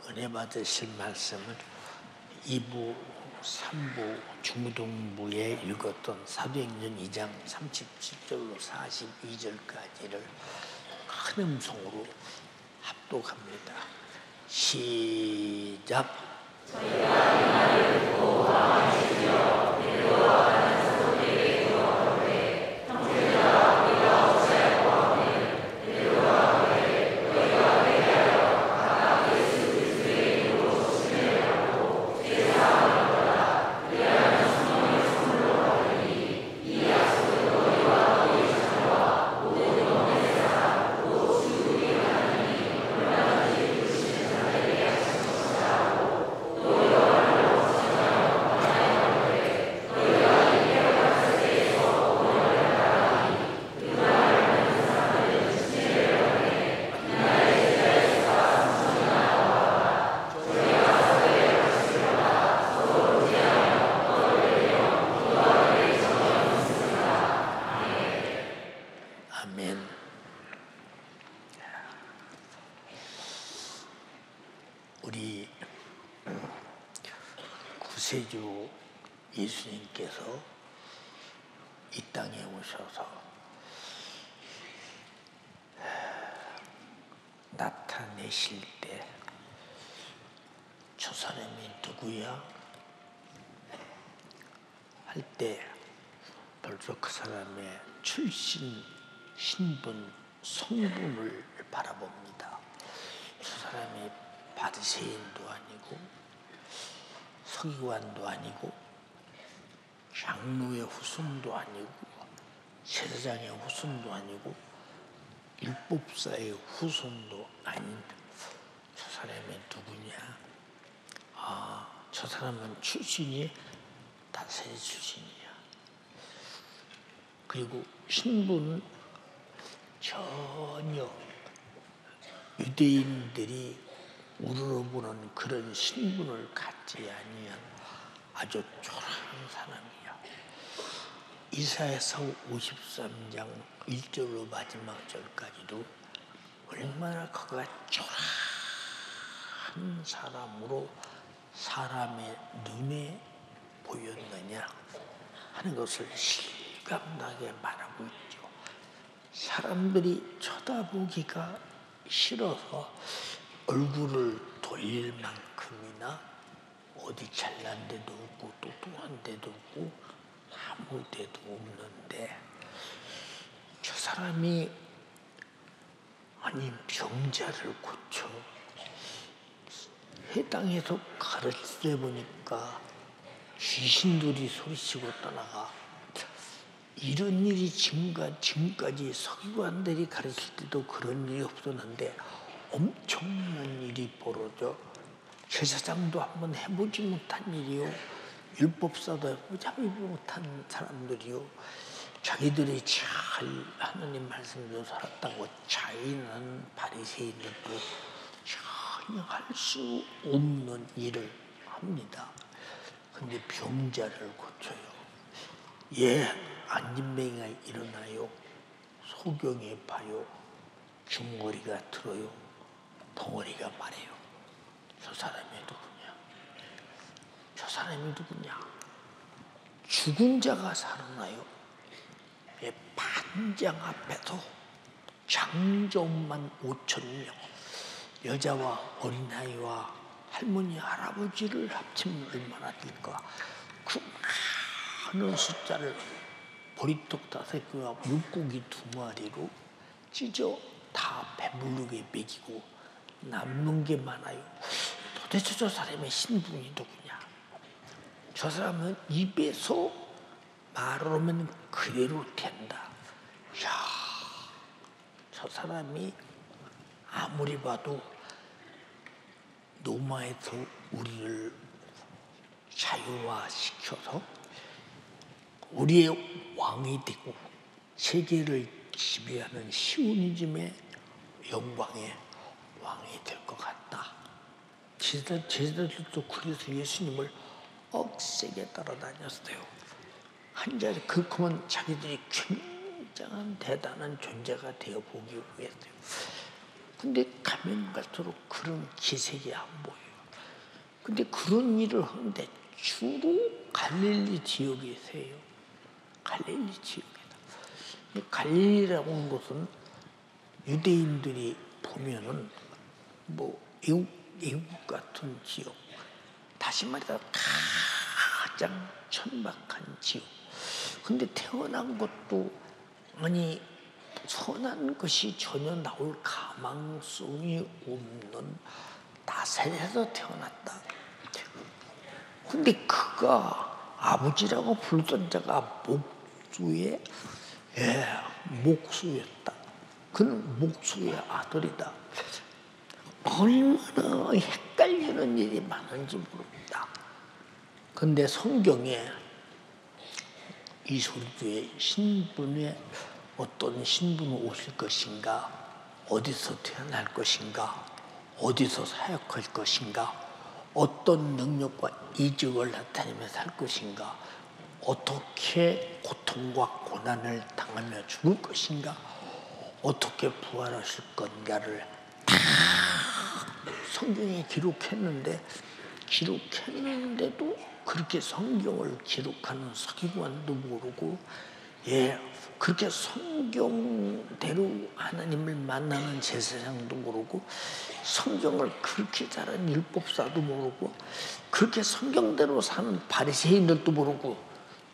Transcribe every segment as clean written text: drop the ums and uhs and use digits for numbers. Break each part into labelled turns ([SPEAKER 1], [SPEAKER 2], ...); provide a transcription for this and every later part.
[SPEAKER 1] 은혜 받으실 말씀은 2부, 3부, 중무동부에 읽었던 사도행전 2장 37절로 42절까지를 큰 음성으로 합독합니다. 시작. 저희가 이 말을 듣고 아시며 믿어하는 소리에 들어오되 형제들아 우리가 어찌할 바 없는 너희가 너희가 회개하여 각각 예수 그리스도의 이름으로 조심하라고 제사하노라. 그리하면 성령의 선물로 받으니 이 약속은 너희와 너희 자녀와 모든 영혼의 사람 곧 주 우리 하나님이 얼마든지 부르시는 자들에게 하신 것이라고 너희가 말로 확신하여 받아야하노되 너희가 이해하는 세에서 오늘을 바라니 그 말을 듣는 사람들은 조심하려니 그날의 제자에서가 성령이 나오라. 저희가 서로의 가르치려다 서로 의지하며 떠들며 기도하되 정이 없습니다. 아멘. 우리 구세주 예수님께서 이 땅에 오셔서 나타내실 때 저 사람이 누구야? 할 때 벌써 그 사람의 출신, 신분, 성분을 바라봅니다. 저 사람이 바리새인도 아니고 서기관도 아니고 장로의 후손도 아니고 제사장의 후손도 아니고 율법사의 후손도 아닌 저 사람이 누구냐? 저 사람은 출신이 다윗의 출신이야. 그리고 신분은 전혀 유대인들이 우러러보는 그런 신분을 갖지 아니한 아주 초라한 사람이야. 이사야서 53장 1절로 마지막 절까지도 얼마나 그가 초라한 사람으로 사람의 눈에 보였느냐 하는 것을 실감나게 말하고 있죠. 사람들이 쳐다보기가 싫어서 얼굴을 돌릴 만큼이나 어디 잘난 데도 없고 똑똑한 데도 없고 아무 데도 없는데 저 사람이 아니 병자를 고쳐 해당에서 가르칠 때 보니까 귀신들이 소리치고 떠나가. 이런 일이 지금까지 서기관들이 가르칠 때도 그런 일이 없었는데 엄청난 일이 벌어져. 제사장도 한번 해보지 못한 일이요. 율법사도 해보지 못한 사람들이요. 자기들이 잘 하나님 말씀대로 살았다고 자인한 바리새인들도 전혀 할 수 없는 일을 합니다. 근데 병자를 고쳐요. 안진뱅이가 일어나요. 소경이 봐요. 중머리가 들어요. 덩어리가 마려요. 저 사람이 누구냐? 저 사람이 누구냐? 죽은 자가 살아나요. 반장 앞에서 장정만 5,000명, 여자와 어린아이와 할머니, 할아버지를 합치면 얼마나 될까? 그 많은 숫자를 보리떡 5개와 물고기 2마리로 찢어 다 배부르게 먹이고 남는 게 많아요. 도대체 저 사람의 신분이 누구냐? 저 사람은 입에서 말을 하면 그대로 된다. 이야, 저 사람이 아무리 봐도 로마에서 우리를 자유화시켜서 우리의 왕이 되고 세계를 지배하는 시오니즘의 영광의 왕이 될 것 같다. 제자들도 그래서 예수님을 억세게 따라다녔어요. 한 자리 그러면 자기들이 굉장한 대단한 존재가 되어 보기 위해서요. 근데 가면 갈수록 그런 기색이 안 보여요. 근데 그런 일을 하는데 주로 갈릴리 지역에서요. 갈릴리 지역에다. 이 갈릴리라고 하는 곳은 유대인들이 보면은 뭐 애국 같은 지역, 다시 말해서 가장 천박한 지역. 근데 태어난 것도 아니 선한 것이 전혀 나올 가망성이 없는 나사렛에서 태어났다. 근데 그가 아버지라고 부르던 자가 목수의 목수였다. 그는 목수의 아들이다. 얼마나 헷갈리는 일이 많은지 모릅니다. 근데 성경에 이소리주의 신분에 어떤 신분으로 오실 것인가, 어디서 태어날 것인가, 어디서 사역할 것인가, 어떤 능력과 이적을 나타내며 살 것인가, 어떻게 고통과 고난을 당하며 죽을 것인가, 어떻게 부활하실 건가를 다 성경에 기록했는데도 그렇게 성경을 기록하는 서기관도 모르고, 그렇게 성경대로 하나님을 만나는 제사장도 모르고, 성경을 그렇게 잘한 율법사도 모르고, 그렇게 성경대로 사는 바리새인들도 모르고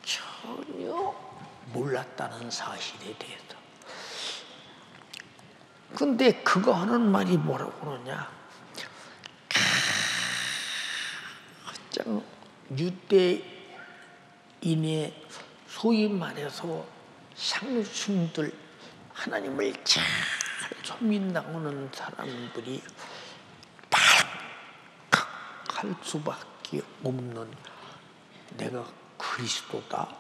[SPEAKER 1] 전혀 몰랐다는 사실에 대해서. 근데 그거 하는 말이 뭐라고 그러냐? 가장 유대인의 소위 말해서 상류층들, 하나님을 잘 섬긴다고는 사람들이 발칵할 수밖에 없는, 내가 그리스도다,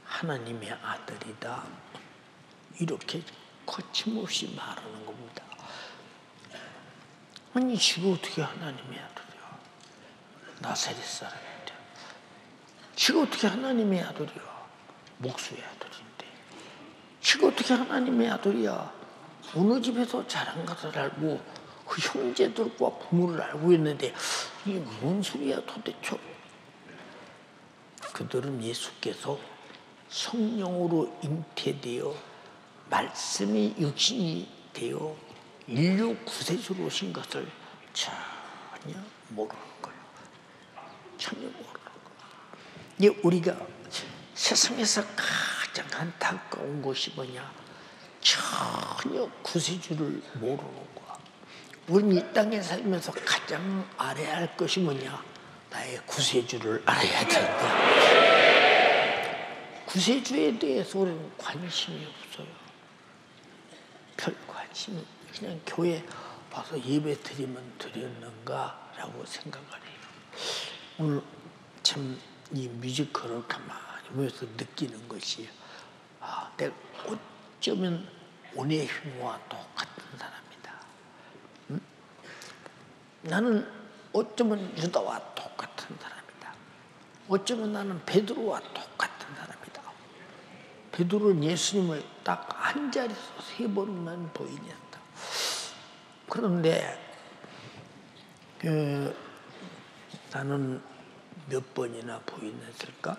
[SPEAKER 1] 하나님의 아들이다, 이렇게 거침없이 말하는 겁니다. 아니 지가 어떻게 하나님의 아들이야? 나사렛 사람인데. 지가 어떻게 하나님의 아들이야? 목수의 아들인데. 지가 어떻게 하나님의 아들이야? 어느 집에서 자란 것을 알고 그 형제들과 부모를 알고 있는데 이게 뭔 소리야 도대체? 그들은 예수께서 성령으로 잉태되어 말씀이 육신이 되어 인류 구세주로 오신 것을 전혀 모르는 거예요. 전혀 모르는 거예요. 우리가 세상에서 가장 안타까운 것이 뭐냐? 전혀 구세주를 모르는 거야. 우리는 이 땅에 살면서 가장 알아야 할 것이 뭐냐? 나의 구세주를 알아야 된다. 구세주에 대해서 우리는 관심이 없어요. 별 관심이, 그냥 교회 와서 예배 드리면 드렸는가라고 생각을 해요. 오늘 참 이 뮤지컬을 가만히 보면서 느끼는 것이, 내가 어쩌면 오네시모와 똑같은 사람이다. 응? 나는 어쩌면 유다와 똑같은 사람이다. 어쩌면 나는 베드로와 똑같은 사람이다. 베드로는 예수님을 딱 한 자리에서 3번만 부인했다. 그런데 나는 몇 번이나 부인했을까?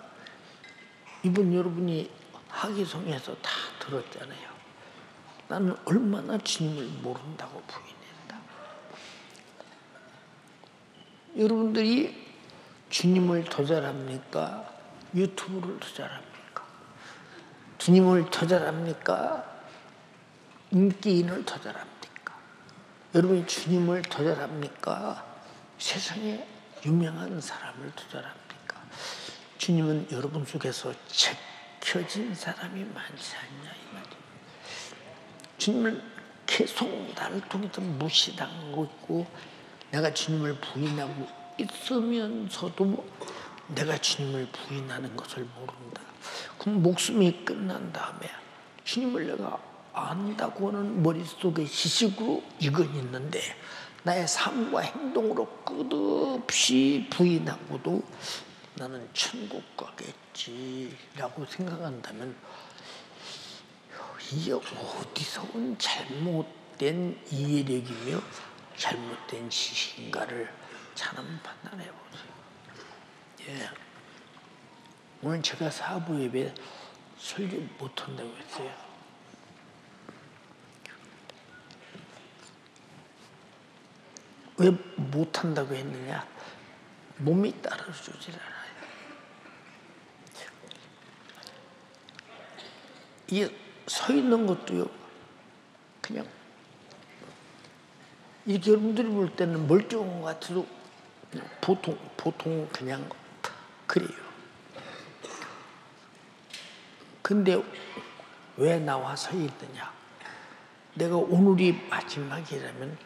[SPEAKER 1] 이번 여러분이 학위송에서 다 들었잖아요. 나는 얼마나 주님을 모른다고 부인했다. 여러분들이 주님을 더 잘합니까? 유튜브를 더 잘합니까? 주님을 더 잘합니까? 인기인을 더 잘합니까? 여러분이 주님을 더 잘합니까? 세상에 유명한 사람을 더 잘합니까? 주님은 여러분 속에서 제껴진 사람이 많지 않냐 이 말이에요. 주님을 계속 나를 통해서 무시당하고 있고, 내가 주님을 부인하고 있으면서도 내가 주님을 부인하는 것을 모른다. 그럼 목숨이 끝난 다음에 주님을 내가 안다고는 머릿속에 지식으로 이건 있는데 나의 삶과 행동으로 끝없이 부인하고도 나는 천국 가겠지라고 생각한다면 이게 어디서 온 잘못된 잘못된 이해력이며 잘못된 지식인가를 참 판단해 보세요. 예. 오늘 제가 사부 예배 설교 못한다고 했어요. 왜 못한다고 했느냐? 몸이 따라주질 않아요. 이게 서 있는 것도요, 그냥 이렇게 여러분들이 볼 때는 멀쩡한 것 같아도 보통 그냥 그래요. 근데 왜 나와 서 있느냐? 내가 오늘이 마지막이라면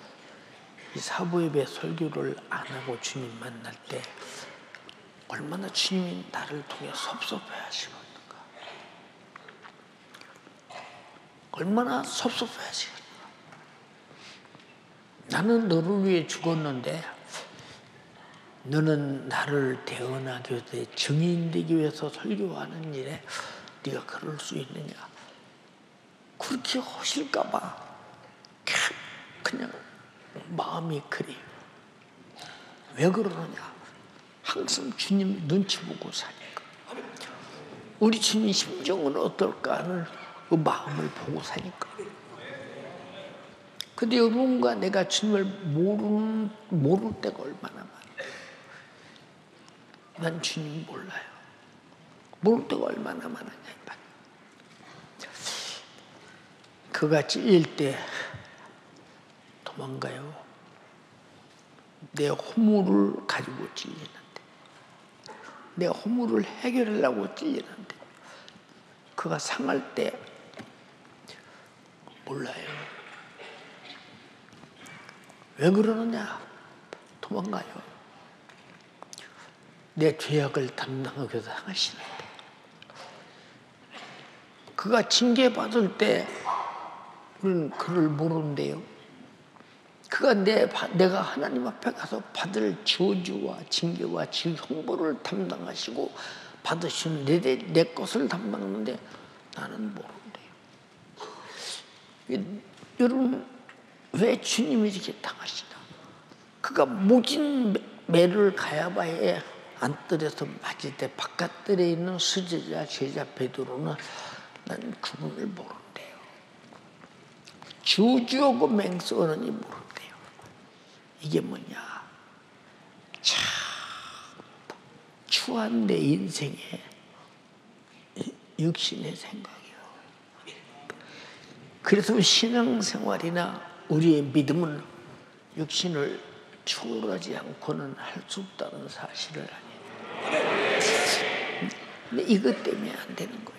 [SPEAKER 1] 이 사부예배 설교를 안 하고 주님 만날 때 얼마나 주님이 나를 통해 섭섭해하시겠는가? 얼마나 섭섭해하시겠는가? 나는 너를 위해 죽었는데 너는 나를 대언하기 위해 증인되기 위해서 설교하는 일에 네가 그럴 수 있느냐? 그렇게 하실까 봐 그냥 마음이 그래요. 왜 그러느냐? 항상 주님 눈치 보고 사니까. 우리 주님 심정은 어떨까 하는 그 마음을 보고 사니까. 근데 여러분과 내가 주님을 모를 때가 얼마나 많아요. 난 주님 몰라요. 모를 때가 얼마나 많으냐. 그가 찔릴 때 도망가요. 내 허물을 가지고 찔리는데, 내 허물을 해결하려고 찔리는데, 그가 상할 때 몰라요. 왜 그러느냐? 도망가요. 내 죄악을 담당하기 위해서 하시는데, 그가 징계받을 때 우리는 그를 모르는데요. 그가 내가 하나님 앞에 가서 받을 저주와 징계와 형벌을 담당하시고 받으시는 내 것을 담당하는데 나는 모른대요. 여러분, 왜 주님이 이렇게 당하시나? 그가 모진 매를 가야바에 안뜰에서 맞을 때 바깥뜰에 있는 수제자 제자 베드로는 난 그분을 모른대요. 저주하고 맹세하느니 모른대요. 이게 뭐냐? 참 추한 내 인생에 육신의 생각이요. 그래서 신앙생활이나 우리의 믿음은 육신을 초월하지 않고는 할 수 없다는 사실을 아니에요. 근데 이것 때문에 안 되는 거예요.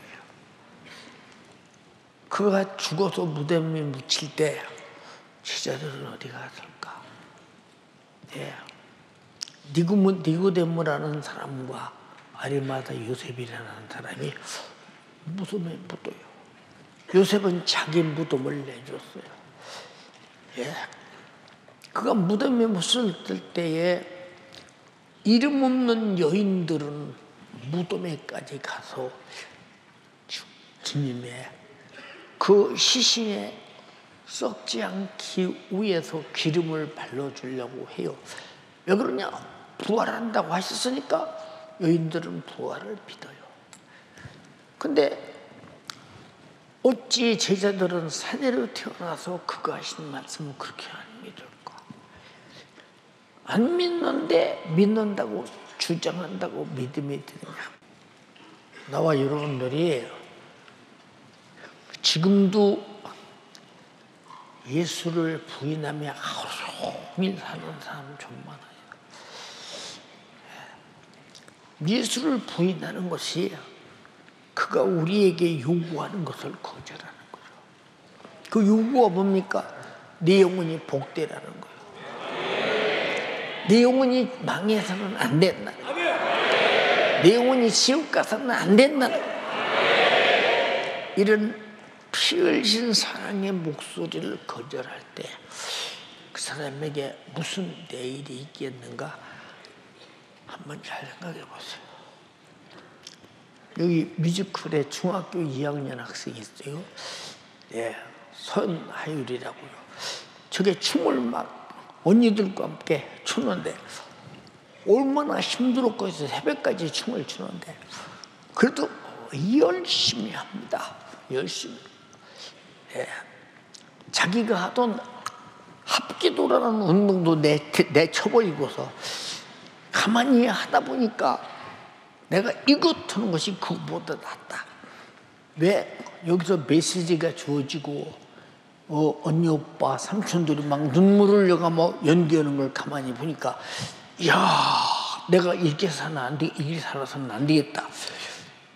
[SPEAKER 1] 그가 죽어서 무덤에 묻힐 때 제자들은 어디 갔을까? 예. 니고데모라는 사람과 아리마다 요셉이라는 사람이 무덤에 묻어요. 요셉은 자기 무덤을 내줬어요. 예. 그가 무덤에 묻을 때에 이름 없는 여인들은 무덤에까지 가서 주님의 그 시신에 썩지 않기 위해서 기름을 발라주려고 해요. 왜 그러냐? 부활한다고 하셨으니까 여인들은 부활을 믿어요. 근데 어찌 제자들은 사내로 태어나서 그가 하신 말씀을 그렇게 안 믿을까? 안 믿는데 믿는다고 주장한다고 믿음이 되느냐? 나와 여러분들이 지금도 예수를 부인하며 하루 종일 사는 사람 좀 많아요. 예수를 부인하는 것이 그가 우리에게 요구하는 것을 거절하는 거죠. 그 요구가 뭡니까? 내 영혼이 복되라는 거예요. 내 영혼이 망해서는 안 된다. 내 영혼이 지옥 가서는 안 된다. 이런 피 흘린 사랑의 목소리를 거절할 때 그 사람에게 무슨 내일이 있겠는가? 한번 잘 생각해 보세요. 여기 뮤지컬에 중학교 2학년 학생이 있어요. 예, 선하율이라고요. 저게 춤을 막 언니들과 함께 추는데 얼마나 힘들었겠어요. 새벽까지 춤을 추는데 그래도 열심히 합니다. 열심히. 예. 자기가 하던 합기도라는 운동도 내쳐버리고서 가만히 하다 보니까 내가 이것 하는 것이 그것보다 낫다. 왜 여기서 메시지가 주어지고 언니 오빠 삼촌들이 막 눈물을 흘려가 뭐 연기하는 걸 가만히 보니까 이야 내가 이렇게 이렇게 살아서는 안 되겠다.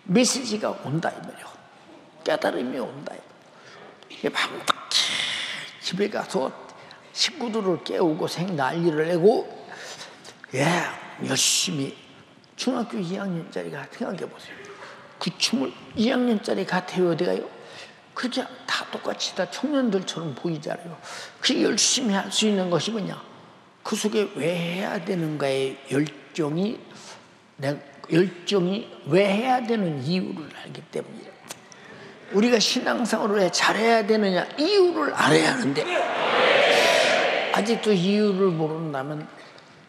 [SPEAKER 1] 메시지가 온다 이 말이야. 깨달음이 온다. 밤늦게 집에 가서 식구들을 깨우고 생난리를 내고 열심히 중학교 2학년짜리가 생각해 보세요. 그 춤을 2학년짜리 같아요 어디가요? 그렇게 다 똑같이 다 청년들처럼 보이잖아요. 그 열심히 할 수 있는 것이 뭐냐? 그 속에 왜 해야 되는가의 열정이 왜 해야 되는 이유를 알기 때문이에요. 우리가 신앙생활을 잘해야 되느냐 이유를 알아야 하는데 아직도 이유를 모른다면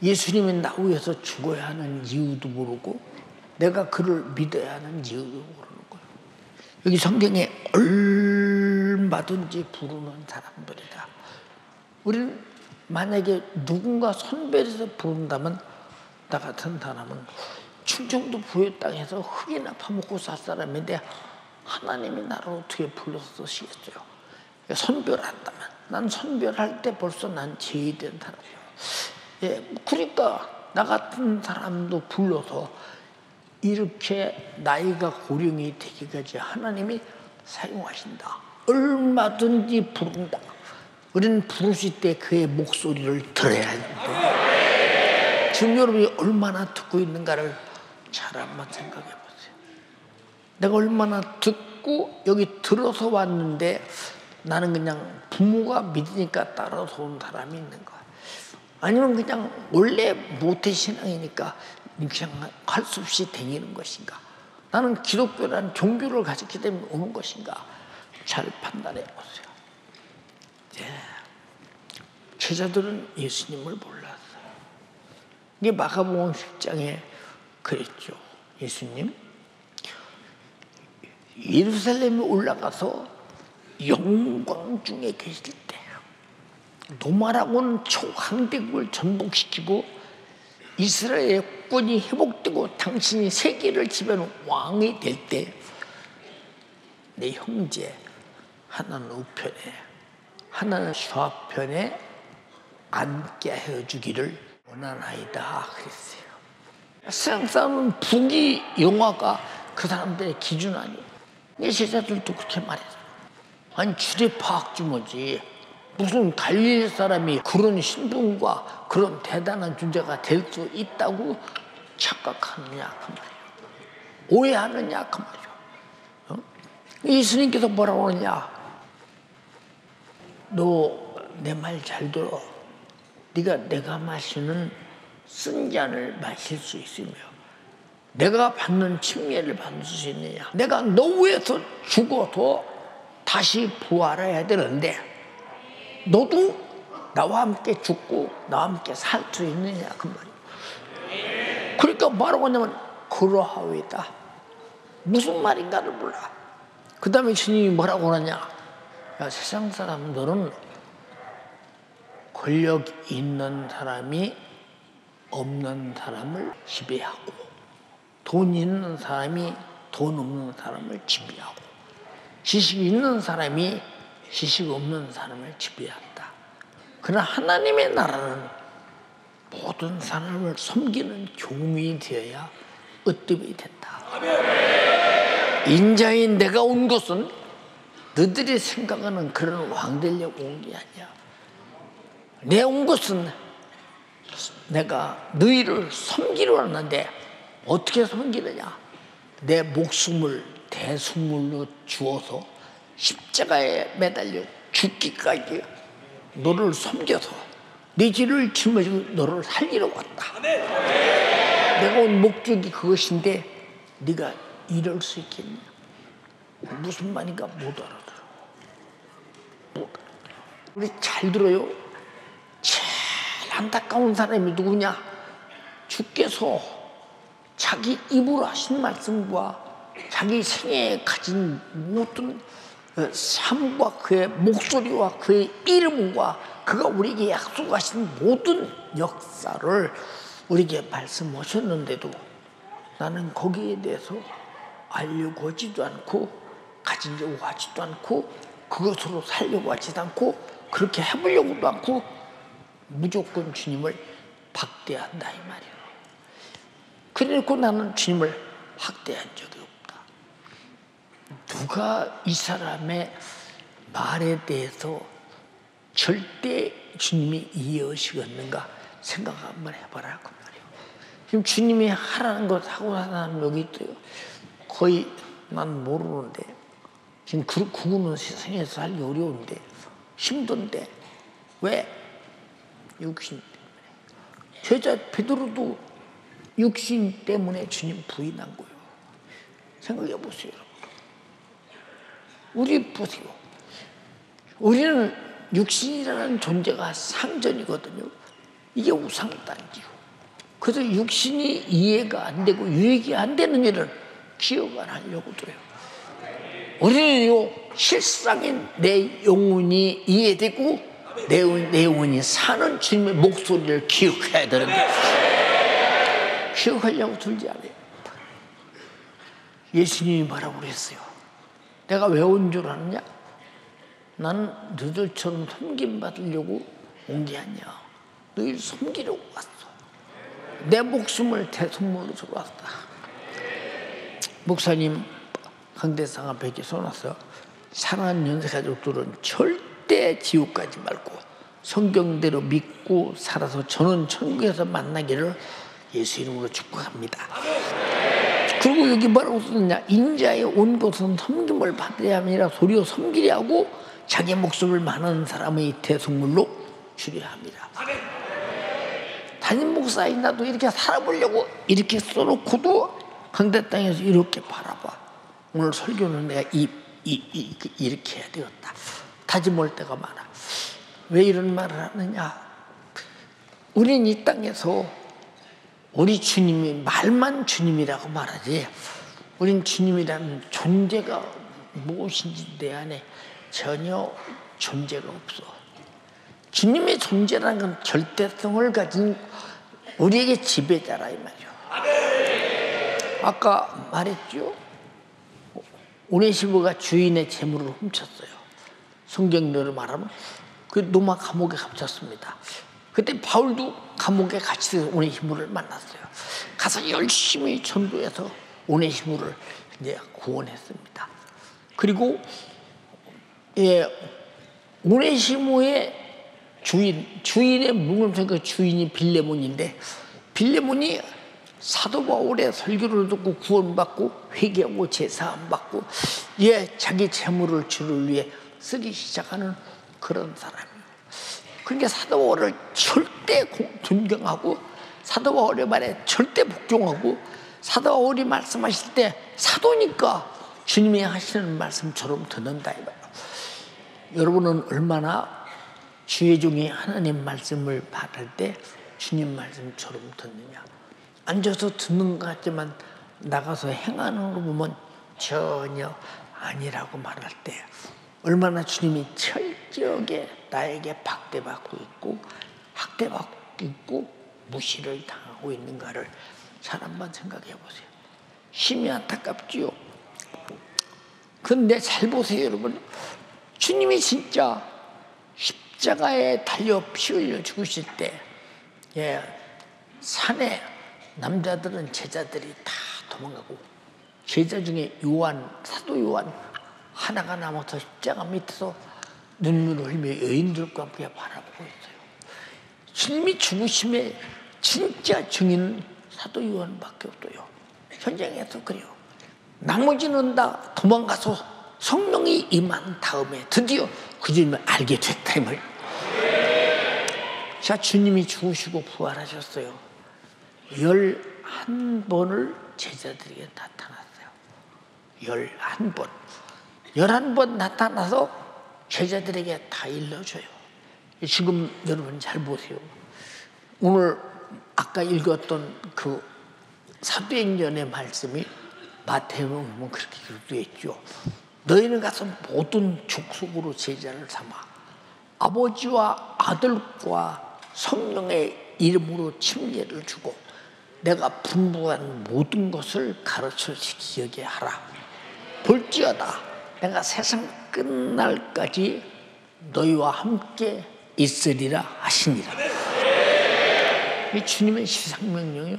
[SPEAKER 1] 예수님이 나 위해서 죽어야 하는 이유도 모르고 내가 그를 믿어야 하는 이유도 모르는 거예요. 여기 성경에 얼마든지 부르는 사람들이다. 우리는 만약에 누군가 선별해서 부른다면 나 같은 사람은 충청도 부여 땅에서 흙이나 파먹고 살 사람인데 하나님이 나를 어떻게 불러서 쓰시겠어요? 선별한다면 난 선별할 때 벌써 난 제의된 사람이에요. 그러니까 나 같은 사람도 불러서 이렇게 나이가 고령이 되기까지 하나님이 사용하신다. 얼마든지 부른다. 우리는 부르실 때 그의 목소리를 들어야 하는데 지금 여러분이 얼마나 듣고 있는가를 잘 한번 생각해 보세요. 내가 얼마나 듣고 여기 들어서 왔는데 나는 그냥 부모가 믿으니까 따라서 온 사람이 있는 거야. 아니면 그냥 원래 모태신앙이니까 그냥 할 수 없이 다니는 것인가. 나는 기독교라는 종교를 가졌기 때문에 오는 것인가. 잘 판단해 보세요. 제자들은 예수님을 몰랐어요. 이게 마가복음 10장에 그랬죠. 예수님 예루살렘에 올라가서 영광 중에 계실 때 노마라고는 초강대국을 전복시키고 이스라엘의 국권이 회복되고 당신이 세계를 지배하는 왕이 될 때 내 형제 하나는 우편에 하나는 좌편에 앉게 해주기를 원하나이다 그랬어요. 세상 사람은 북이 영화가 그 사람들의 기준 아니에요. 내 제자들도 그렇게 말했어요. 아니 주례파학 주머지 무슨 갈릴리 사람이 그런 신분과 그런 대단한 존재가 될 수 있다고 착각하느냐 그 말이에요. 오해하느냐 그 말이에요. 예수님께서 뭐라고 그러냐? 너 내 말 잘 들어. 네가 내가 마시는 쓴 잔을 마실 수 있으며 내가 받는 침례를 받을 수 있느냐? 내가 너 위해서 죽어도 다시 부활해야 되는데 너도 나와 함께 죽고 나와 함께 살 수 있느냐 그 말이에요. 그러니까 뭐라고 하냐면 그러하오이다. 무슨 말인가를 몰라. 그 다음에 주님이 뭐라고 하냐? 야, 세상 사람들은 권력 있는 사람이 없는 사람을 지배하고 돈 있는 사람이 돈 없는 사람을 지배하고 지식 있는 사람이 지식 없는 사람을 지배한다. 그러나 하나님의 나라는 모든 사람을 섬기는 종이 되어야 으뜸이 된다. 인자인 내가 온 것은 너희들이 생각하는 그런 왕 되려고 온 게 아니야. 내 온 것은 내가 너희를 섬기려 왔는데 어떻게 섬기느냐? 내 목숨을 대속물로 주어서 십자가에 매달려 죽기까지 너를 섬겨서 네 죄를 짊어지고 너를 살리러 왔다. 내가 온 목적이 그것인데 네가 이럴 수 있겠냐? 무슨 말인가 못 알아들어. 우리 잘 들어요. 안타까운 사람이 누구냐? 주께서 자기 입으로 하신 말씀과 자기 생애에 가진 모든 삶과 그의 목소리와 그의 이름과 그가 우리에게 약속하신 모든 역사를 우리에게 말씀하셨는데도 나는 거기에 대해서 알려고 하지도 않고 가지려고 하지도 않고 그것으로 살려고 하지도 않고 그렇게 해보려고도 않고 무조건 주님을 박대한다 이 말이에요. 그래놓고 나는 주님을 학대한 적이 없다. 누가 이 사람의 말에 대해서 절대 주님이 이해하시겠는가 생각 한번 해봐라 그 말이에요. 지금 주님이 하라는 것 하고 사는 여기 있어요. 거의 난 모르는데 지금 그거는 세상에서 살기 어려운데 힘든데 왜? 육신 때문에. 제자 베드로도 육신 때문에 주님 부인한 거예요. 생각해 보세요. 우리 보세요. 우리는 육신이라는 존재가 상전이거든요. 이게 우상단지요. 그래서 육신이 이해가 안 되고 유익이 안 되는 일을 기억 안 하려고 들어요. 우리는요, 실상인 내 영혼이 이해되고 내 영혼이 사는 주님의 목소리를 기억해야 되는데 기억하려고 들지 않아요. 예수님이 뭐라고 그랬어요? 내가 왜 온 줄 아느냐? 나는 너희들처럼 섬김받으려고 온 게 아니야. 너희를 섬기려고 왔어. 내 목숨을 대속물로 주러 왔다. 목사님 강대상 앞에 써놨어. 사랑하는 연세가족들은 절대 지옥 가지 말고 성경대로 믿고 살아서 저는 천국에서 만나기를 예수 이름으로 축복합니다. 그리고 여기 뭐라고 썼느냐? 인자에 온 것은 섬김을 받아야 함이라 도리어 섬기려 하고 자기 목숨을 많은 사람의 대속물로 주려 합니다. 담임 목사인 나도 이렇게 살아보려고 이렇게 써놓고도 강대 땅에서 이렇게 바라봐. 오늘 설교는 내가 이렇게 해야 되겠다. 다짐할 때가 많아. 왜 이런 말을 하느냐? 우린 이 땅에서 우리 주님이 말만 주님이라고 말하지 우린 주님이라는 존재가 무엇인지 내 안에 전혀 존재가 없어. 주님의 존재라는 건 절대성을 가진 우리에게 지배자라 이 말이야. 아까 말했죠. 오네시모가 주인의 재물을 훔쳤어요. 성경대로 말하면 그 로마 감옥에 갇혔습니다. 그때 바울도 감옥에 갇혀서 오네시모를 만났어요. 가서 열심히 전도해서 오네시모를 이제 구원했습니다. 그리고 오네시모의 주인의 묵음성 그 주인이 빌레몬인데 빌레몬이 사도 바울의 설교를 듣고 구원받고 회개하고 제사함 받고 자기 재물을 주를 위해 쓰기 시작하는 그런 사람이에요. 그러니까 사도 바울을 절대 존경하고 사도 바울의 말에 절대 복종하고 사도 바울이 말씀하실 때 사도니까 주님이 하시는 말씀처럼 듣는다 이 말이에요. 여러분은 얼마나 주의 종이 하나님 말씀을 받을 때 주님 말씀처럼 듣느냐? 앉아서 듣는 것 같지만 나가서 행하는 거 보면 전혀 아니라고 말할 때 얼마나 주님이 철저하게 나에게 박대받고 있고 학대받고 있고 무시를 당하고 있는가를 잘 한번 생각해 보세요. 심히 안타깝지요. 근데 잘 보세요 여러분. 주님이 진짜 십자가에 달려 피 흘려 죽으실 때 산에 남자들은 제자들이 다 도망가고 제자 중에 사도 요한 하나가 남아서 십자가 밑에서 눈물을 흘리며 여인들과 함께 바라보고 있어요. 주님이 죽으심에 진짜 증인은 사도 요한밖에 없어요. 현장에서 그래요. 나머지는 다 도망가서 성령이 임한 다음에 드디어 그 주님을 알게 됐다 이 말. 자, 주님이 죽으시고 부활하셨어요. 11번을 제자들에게 나타났어요. 11번. 11번 나타나서 제자들에게 다 일러줘요. 지금 여러분 잘 보세요. 오늘 아까 읽었던 그 사도행전의 말씀이 마태복음에 보면 그렇게 기록되어 있죠. 너희는 가서 모든 족속으로 제자를 삼아 아버지와 아들과 성령의 이름으로 침례를 주고 내가 분부한 모든 것을 가르쳐 지키게 하라. 볼지어다 내가 세상 끝날까지 너희와 함께 있으리라 하시니라. 이 주님의 지상명령이요.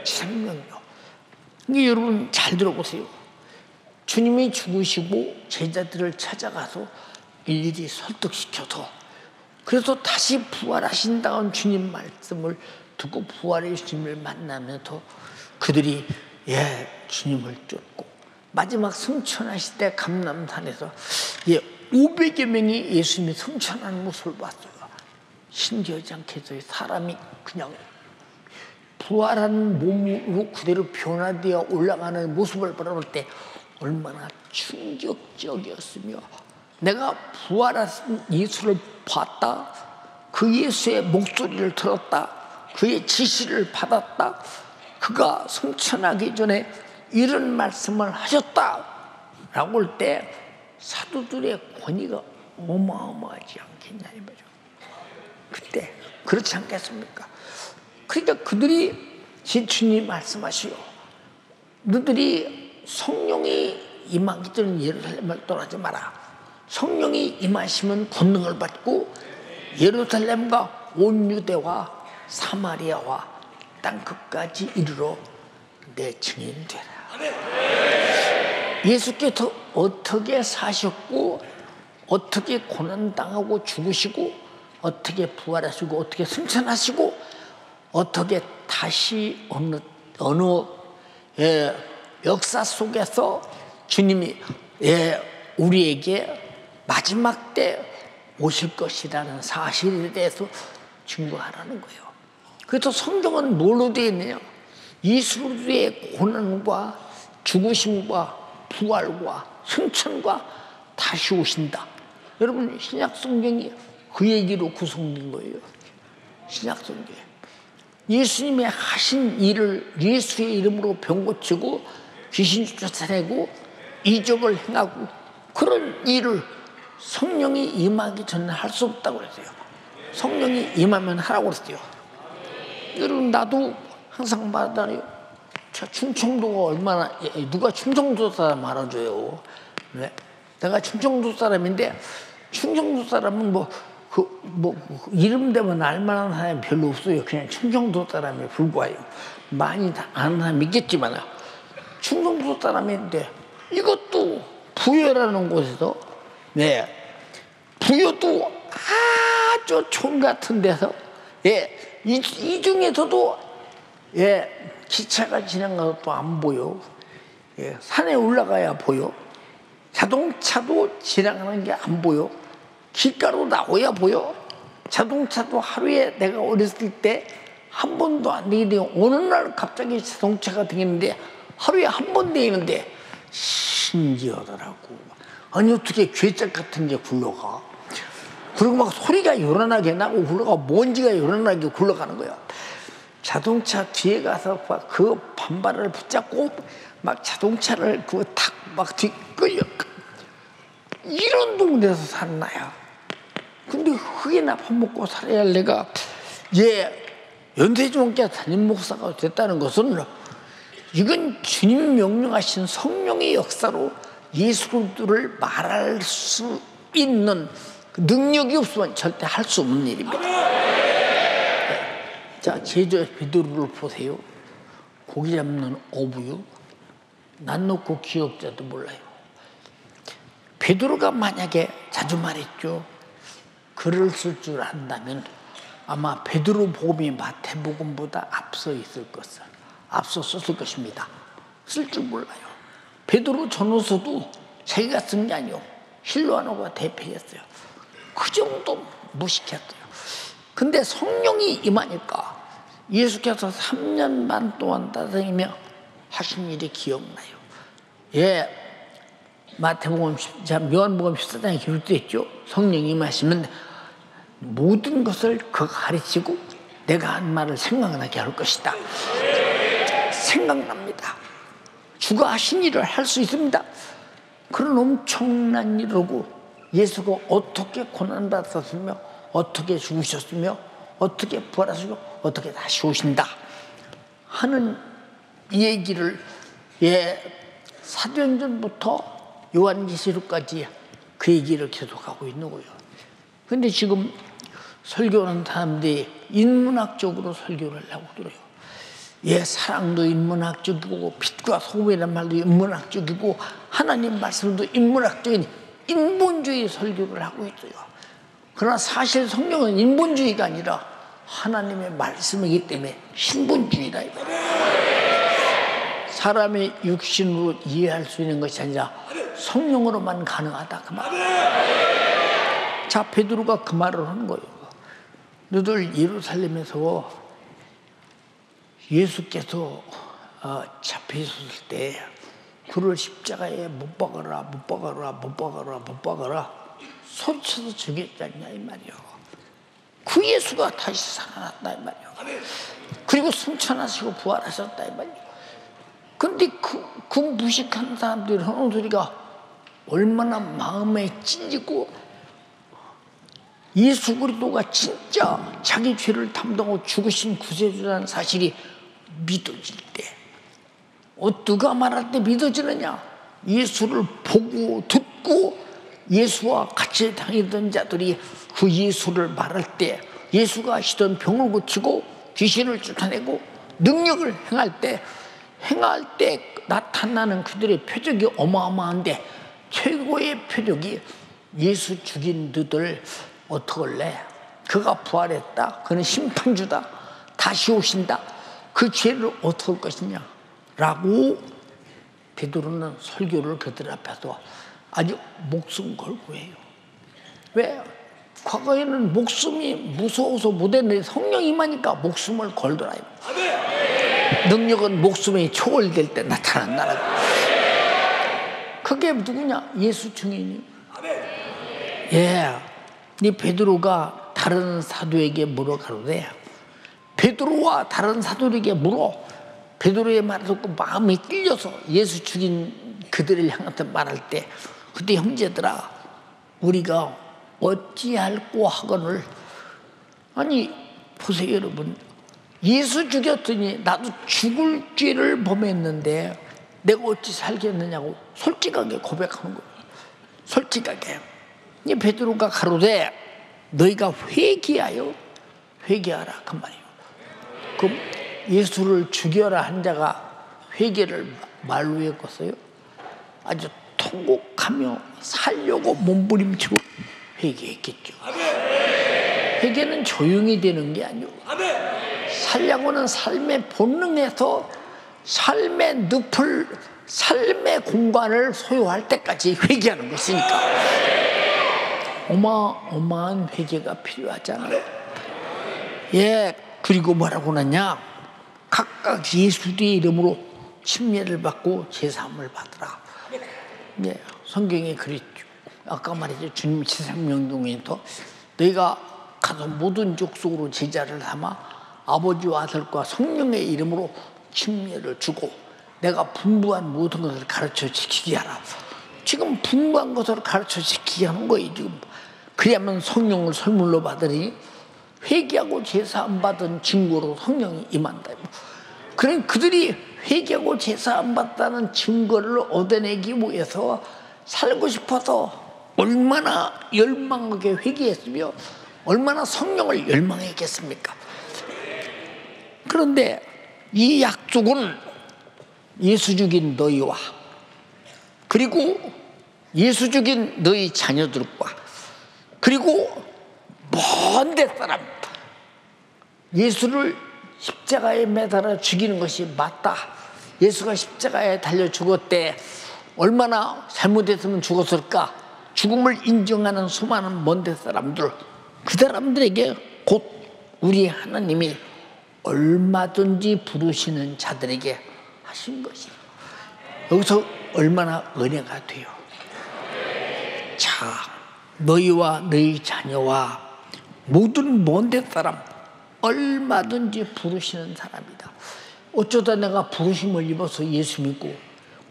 [SPEAKER 1] 지상명령. 근데 여러분 잘 들어보세요. 주님이 죽으시고 제자들을 찾아가서 일일이 설득시켜서 그래서 다시 부활하신다는 주님 말씀을 듣고 부활의 주님을 만나면서 그들이 주님을 쫓고 마지막 승천하실 때 감람산에서 500여 명이 예수님이 승천하는 모습을 봤어요. 신기하지 않겠어요? 사람이 그냥 부활한 몸으로 그대로 변화되어 올라가는 모습을 바라볼 때 얼마나 충격적이었으며 내가 부활하신 예수를 봤다. 그 예수의 목소리를 들었다. 그의 지시를 받았다. 그가 승천하기 전에 이런 말씀을 하셨다 라고 할 때 사도들의 권위가 어마어마하지 않겠냐 이 말이죠. 그때 그렇지 않겠습니까? 그러니까 그들이 주님 말씀하시오. 너희들이 성령이 임하기 전에 예루살렘을 떠나지 마라. 성령이 임하시면 권능을 받고 예루살렘과 온 유대와 사마리아와 땅끝까지 이르러 내 증인이 되라. 예수께서 어떻게 사셨고 어떻게 고난당하고 죽으시고 어떻게 부활하시고 어떻게 승천하시고 어떻게 다시 어느 역사 속에서 주님이 우리에게 마지막 때 오실 것이라는 사실에 대해서 증거하라는 거예요. 그래서 성경은 뭘로 되어 있느냐? 예수의 고난과 죽으심과 부활과 승천과 다시 오신다. 여러분 신약 성경이 그 얘기로 구성된 거예요. 신약 성경. 예수님의 하신 일을 예수의 이름으로 병 고치고 귀신 쫓아내고 이적을 행하고 그런 일을 성령이 임하기 전에 할 수 없다고 그랬어요. 성령이 임하면 하라고 그랬어요. 여러분 나도 항상 말하잖아요. 충청도가 얼마나 누가 충청도 사람 알아줘요. 네? 내가 충청도 사람인데 충청도 사람은 이름 되면 알만한 사람이 별로 없어요. 그냥 충청도 사람에 불과해요. 많이 아는 사람이 있겠지만 충청도 사람인데 이것도 부여라는 곳에서 부여도 아주 촌 같은 데서 이 중에서도 기차가 지나가도 또 안 보여. 산에 올라가야 보여. 자동차도 지나가는 게 안 보여. 길가로 나오야 보여. 자동차도 하루에 내가 어렸을 때 한 번도 안 되는데 어느 날 갑자기 자동차가 되겠는데 하루에 한 번 되는데 신기하더라고. 아니 어떻게 괴짝 같은 게 굴러가. 그리고 막 소리가 요란하게 나고 굴러가 먼지가 요란하게 굴러가는 거야. 자동차 뒤에 가서 그 반발을 붙잡고 막 자동차를 그거 탁 막 뒤끌려. 이런 동네에서 사는 나야. 근데 흙이나 파먹고 살아야 할 내가 연세중학교 담임 목사가 됐다는 것은 이건 주님 명령하신 성령의 역사로 예수를 말할 수 있는 능력이 없으면 절대 할 수 없는 일입니다. 자, 제자 베드로를 보세요. 고기 잡는 어부요. 난 놓고 기억자도 몰라요. 베드로가 만약에 자주 말했죠. 글을 쓸 줄 안다면 아마 베드로 복음이 마태복음보다 앞서 있을 것을 앞서 썼을 것입니다. 쓸 줄 몰라요. 베드로 전후서도 자기가 쓴 게 아니요. 실로아노가 대표했어요. 그 정도 무식했어요. 근데 성령이 임하니까 예수께서 3년 반 동안 따다니며 하신 일이 기억나요. 마태복음, 요한복음 14장에 기록되어 있죠. 성령이 임하시면 모든 것을 그가 가르치고 내가 한 말을 생각나게 할 것이다. 생각납니다. 주가 하신 일을 할 수 있습니다. 그런 엄청난 일이고 예수가 어떻게 고난받았으며 어떻게 죽으셨으며 어떻게 부활하시고 어떻게 다시 오신다 하는 이 얘기를 사도행전부터 요한계시록까지 그 얘기를 계속하고 있는 거예요. 근데 지금 설교하는 사람들이 인문학적으로 설교를 하고 들어요. 사랑도 인문학적이고 빛과 소금이라는 말도 인문학적이고 하나님 말씀도 인문학적인 인본주의 설교를 하고 있어요. 그러나 사실 성경은 인본주의가 아니라 하나님의 말씀이기 때문에 신본주의다. 사람의 육신으로 이해할 수 있는 것이 아니라 성령으로만 가능하다 그 말. 자, 베드로가 그 말을 하는 거예요. 너들 예루살렘에서 예수께서 잡히셨을 때 그를 십자가에 못 박아라 못 박아라 못 박아라 못 박아라 소리쳐서 죽였지 않냐 이 말이요. 그 예수가 다시 살아났다 이 말이요. 그리고 승천하시고 부활하셨다 이 말이요. 근데 그 무식한 사람들이 하는 소리가 얼마나 마음에 찔리고 예수 그리스도가 진짜 자기 죄를 담당하고 죽으신 구세주라는 사실이 믿어질 때 누가 말할 때 믿어지느냐? 예수를 보고 듣고 예수와 같이 다니던 자들이 그 예수를 말할 때 예수가 하시던 병을 고치고 귀신을 쫓아내고 능력을 행할 때 나타나는 그들의 표적이 어마어마한데 최고의 표적이 예수 죽인 너들 어떡할래? 그가 부활했다. 그는 심판주다. 다시 오신다. 그 죄를 어떻게 할 것이냐? 라고 베드로는 설교를 그들 앞에서 아주 목숨 걸고 해요. 왜? 과거에는 목숨이 무서워서 못했는데 성령이 임하니까 목숨을 걸더라. 능력은 목숨이 초월될 때 나타난다라고. 그게 누구냐? 예수 증인이. 이 베드로가 다른 사도에게 물어 가로되 베드로와 다른 사도에게 물어 베드로의 말을 듣고 마음이 찔려서 예수 죽인 그들을 향해서 말할 때 그때 형제들아 우리가 어찌할꼬 하거늘. 아니 보세요 여러분, 예수 죽였더니 나도 죽을 죄를 범했는데 내가 어찌 살겠느냐고 솔직하게 고백하는 거예요. 솔직하게. 이 베드로가 가로되 너희가 회개하여 회개하라 그 말이에요. 그럼 예수를 죽여라 한 자가 회개를 말로 했겠어요? 아주 통곡하며 살려고 몸부림치고 회개했겠죠. 회개는 조용히 되는 게 아니고 살려고는 삶의 본능에서 삶의 늪을 삶의 공간을 소유할 때까지 회개하는 것이니까 어마어마한 회개가 필요하잖아요. 그리고 뭐라고 하냐? 각각 예수의 이름으로 침례를 받고 제사함을 받으라. 성경에 그랬죠. 아까 말했죠. 주님 지상명령에서 너희가 가서 모든 족속으로 제자를 삼아 아버지와 아들과 성령의 이름으로 침례를 주고 내가 분부한 모든 것을 가르쳐 지키게 하라. 지금 분부한 것을 가르쳐 지키게 하는 거예요. 지금 그래야만 성령을 선물로 받으니 회개하고 제사 안 받은 증거로 성령이 임한다. 그런 그들이 회개하고 제사 안 받다는 증거를 얻어내기 위해서 살고 싶어서 얼마나 열망하게 회개했으며 얼마나 성령을 열망했겠습니까? 그런데 이 약속은 예수 죽인 너희와 그리고 예수 죽인 너희 자녀들과 그리고 먼 데 사람 예수를 십자가에 매달아 죽이는 것이 맞다. 예수가 십자가에 달려 죽었대. 얼마나 잘못했으면 죽었을까? 죽음을 인정하는 수많은 먼 데 사람들, 그 사람들에게 곧 우리 하나님이 얼마든지 부르시는 자들에게 하신 것이에요. 여기서 얼마나 은혜가 돼요. 자, 너희와 너희 자녀와 모든 먼 데 사람, 얼마든지 부르시는 사람이다. 어쩌다 내가 부르심을 입어서 예수 믿고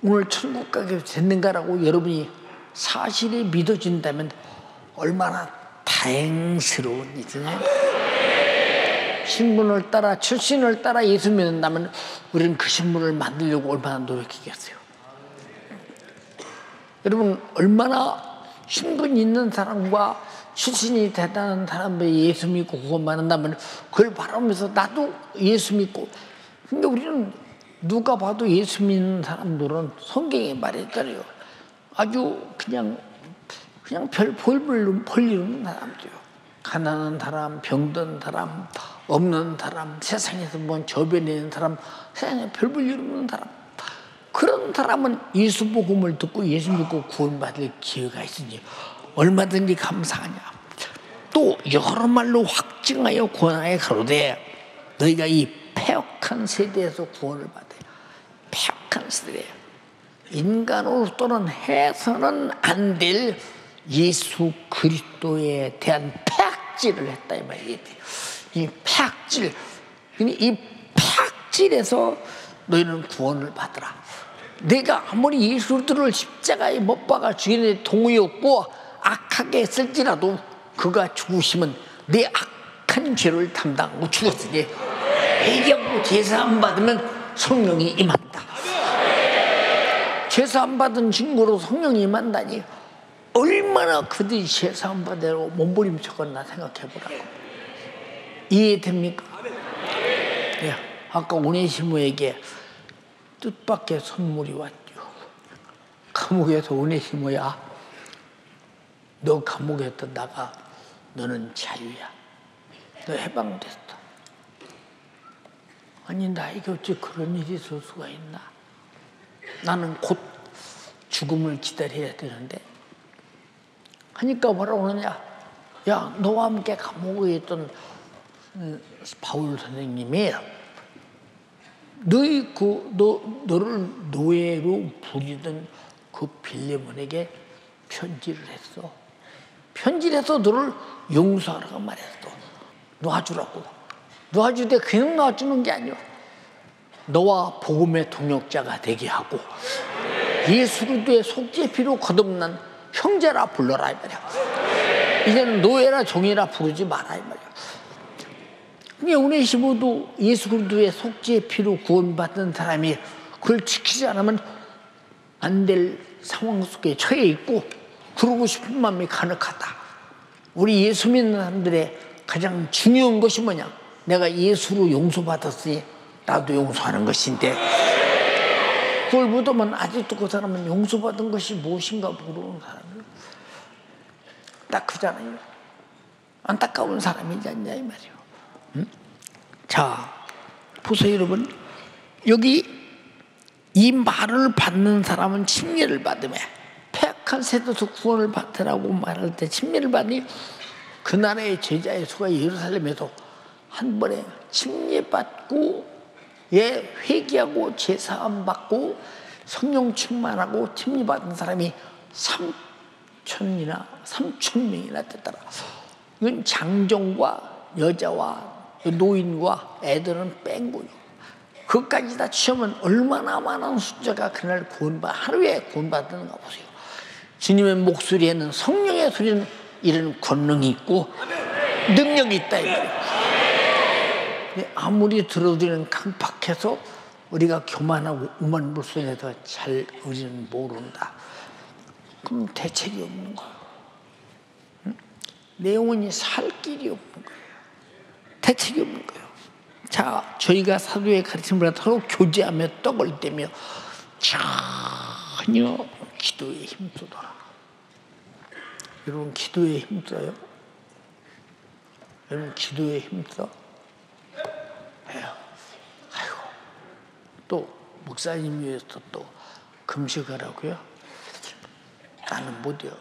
[SPEAKER 1] 오늘 천국 가게 됐는가라고 여러분이 사실이 믿어진다면 얼마나 다행스러운 일이냐. 신분을 따라 출신을 따라 예수 믿는다면 우리는 그 신분을 만들려고 얼마나 노력했겠어요. 여러분 얼마나 신분 있는 사람과 출신이 대단한 사람들이 예수 믿고 구원받는다면 그걸 바라보면서 나도 예수 믿고. 근데 우리는 누가 봐도 예수 믿는 사람들은 성경에 말했잖아요. 아주 그냥 별 볼일없는 사람들이요. 가난한 사람, 병든 사람, 없는 사람, 세상에서 뭔 저변에 있는 사람, 세상에 별 볼 일 없는 사람. 그런 사람은 예수 복음을 듣고 예수 믿고 구원받을 기회가 있으니 얼마든지 감사하냐. 또 여러 말로 확증하여 권하여 가로되 너희가 이 패역한 세대에서 구원을 받아요. 패역한 세대. 인간으로 또는 해서는 안 될 예수 그리스도에 대한 패악질을 했다 이 말이에요. 이 패악질. 이 패악질에서 너희는 구원을 받으라. 내가 아무리 예수들을 십자가에 못 박아 죽이는 동의 없고 악하게 했을지라도 그가 죽으시면 내 악한 죄를 담당하고 죽었으니 회개하고 제사함 받으면 성령이 임한다. 제사함 받은 증거로 성령이 임한다니 얼마나 그들이 제사함 받으라고 몸부림쳤겠나 생각해보라고. 이해됩니까? 네, 아까 오네시모에게 뜻밖의 선물이 왔죠. 감옥에서 오네시모야, 너 감옥에서 나가. 너는 자유야. 너 해방됐어. 아니 나에게 어찌 그런 일이 있을 수가 있나. 나는 곧 죽음을 기다려야 되는데. 하니까 뭐라고 그러냐. 야, 너와 함께 감옥에 있던 바울 선생님이 너를 노예로 부리던 그 빌레몬에게 편지를 했어. 편지를 해서 너를 용서하라고 말했어. 놔주라고. 놔주되 그냥 놔주는 게 아니야. 너와 복음의 동역자가 되게 하고 예수 그리스도의 속죄 피로 거듭난 형제라 불러라 이 말이야. 이제는 노예라 종이라 부르지 마라 이 말이야. 근데 오네시모도 예수 그리스도의 속죄 피로 구원받은 사람이 그걸 지키지 않으면 안 될 상황 속에 처해 있고 그러고 싶은 마음이 가득하다. 우리 예수 믿는 사람들의 가장 중요한 것이 뭐냐. 내가 예수로 용서받았으니 나도 용서하는 것인데 그걸 묻으면 아직도 그 사람은 용서받은 것이 무엇인가 모르는 사람이에요. 딱 그잖아요. 안타까운 사람이지 않냐 이 말이에요. 응? 자, 보세요 여러분. 여기 이 말을 받는 사람은 침례를 받으며 패악한 세대에서 구원을 받으라고 말할 때 침례를 받니 그날의 제자의 수가 예루살렘에서 한 번에 침례받고 회개하고 제사함 받고 성령 충만하고 침례받은 사람이 3,000명이나 됐더라. 이건 장정과 여자와 노인과 애들은 뺀고요. 그것까지 다 치우면 얼마나 많은 숫자가 그날 하루에 구원받는가 보세요. 주님의 목소리에는 성령의 소리는 이런 권능이 있고 능력이 있다 이 말이에요. 아무리 들어드리는 강팍해서 우리가 교만하고 우만불순해서 잘 우리는 모른다. 그럼 대책이 없는 거예요. 응? 내 영혼이 살 길이 없는 거예요. 대책이 없는 거예요. 자, 저희가 사도의 가르침을 서로 교제하며 떡을 떼며 전혀 기도에 힘쓰더라. 여러분 기도에 힘써요? 여러분 기도에 힘써? 아이고, 또 목사님 위해서 또 금식하라고요? 나는 못해요.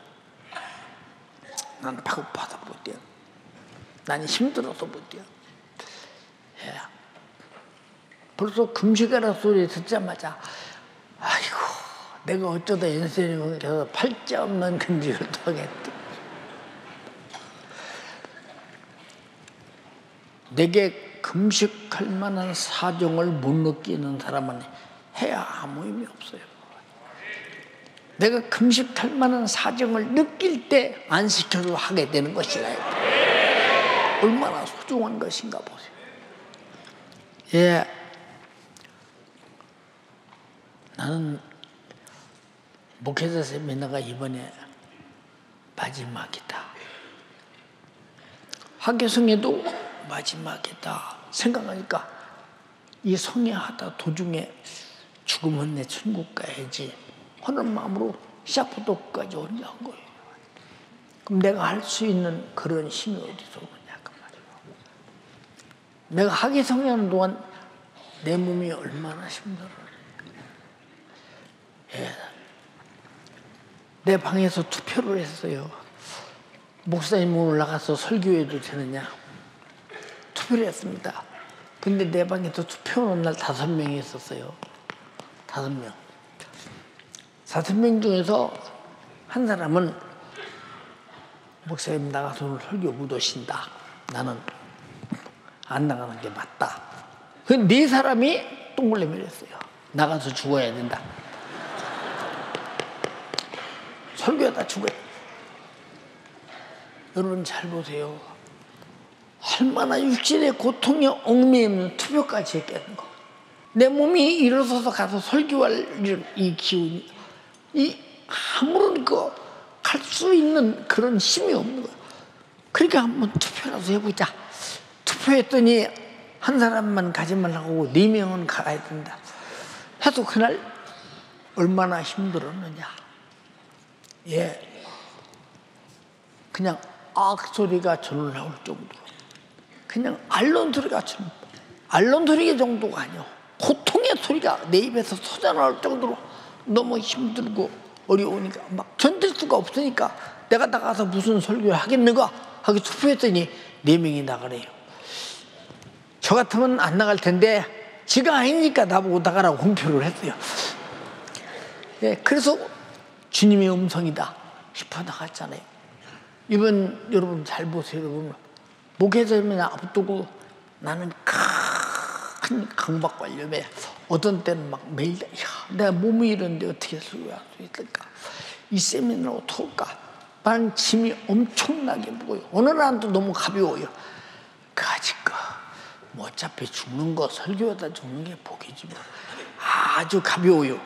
[SPEAKER 1] 난 배고파서 못해요. 난 힘들어서 못해요. 예. 벌써 금식하라 소리 듣자마자 아이고 내가 어쩌다 연세를 해서 팔자 없는 금식을 또 하겠다. 내게 금식할 만한 사정을 못 느끼는 사람은 해야 아무 의미 없어요. 내가 금식할 만한 사정을 느낄 때 안 시켜도 하게 되는 것이라. 얼마나 소중한 것인가 보세요. 예, 나는 목회자 세미나가 이번에 마지막이다. 학교성에도 마지막이다 생각하니까 이 성회하다 도중에 죽으면 내 천국 가야지 하는 마음으로 시작부터까지 올라온 거예요. 그럼 내가 할 수 있는 그런 힘이 어디서 오느냐 그 말이에요. 내가 학위 성회하는 동안 내 몸이 얼마나 힘들어요. 예. 내 방에서 투표를 했어요. 목사님 오늘 나가서 설교해도 되느냐? 투표를 했습니다. 근데 내 방에서 투표하는 날 5명이 있었어요. 5명. 5명 중에서 한 사람은 목사님 나가서 오늘 설교 못 오신다. 나는 안 나가는 게 맞다. 그 4사람이 동글레미를 했어요. 나가서 죽어야 된다. 설교하다 죽어요. 여러분 잘 보세요. 얼마나 육신의 고통에 얽매이는 투표까지 했겠는 거. 내 몸이 일어서서 가서 설교할 이런 이 기운이 아무런 갈 수 있는 그런 힘이 없는 거예요. 그러니까 한번 투표라도 해보자. 투표했더니 한 사람만 가지만 하고 4명은 가야 된다. 해도 그날 얼마나 힘들었느냐. 예, 그냥 악 소리가 절로 나올 정도로, 그냥 알론 소리가 알론 소리 정도가 아니요. 고통의 소리가 내 입에서 솟아나올 정도로 너무 힘들고 어려우니까 막 견딜 수가 없으니까 내가 나가서 무슨 설교를 하겠는가 하고 투표했더니 4명이 나가래요. 저 같으면 안 나갈 텐데 지가 아니니까 나보고 나가라고 공표를 했어요. 예, 그래서 주님의 음성이다 싶어 나갔잖아요. 이번 여러분 잘 보세요. 여러분 목회자면 앞두고 나는 큰 강박관념에 어떤 때는 막 매일 야, 내가 몸이 이런데 어떻게 설교할 수 있을까? 이 세미나를 어떻게 할까? 나는 짐이 엄청나게 무거워요. 어느 날도 너무 가벼워요. 아직 뭐 어차피 죽는 거 설교하다 죽는 게 복이지 뭐. 아주 가벼워요.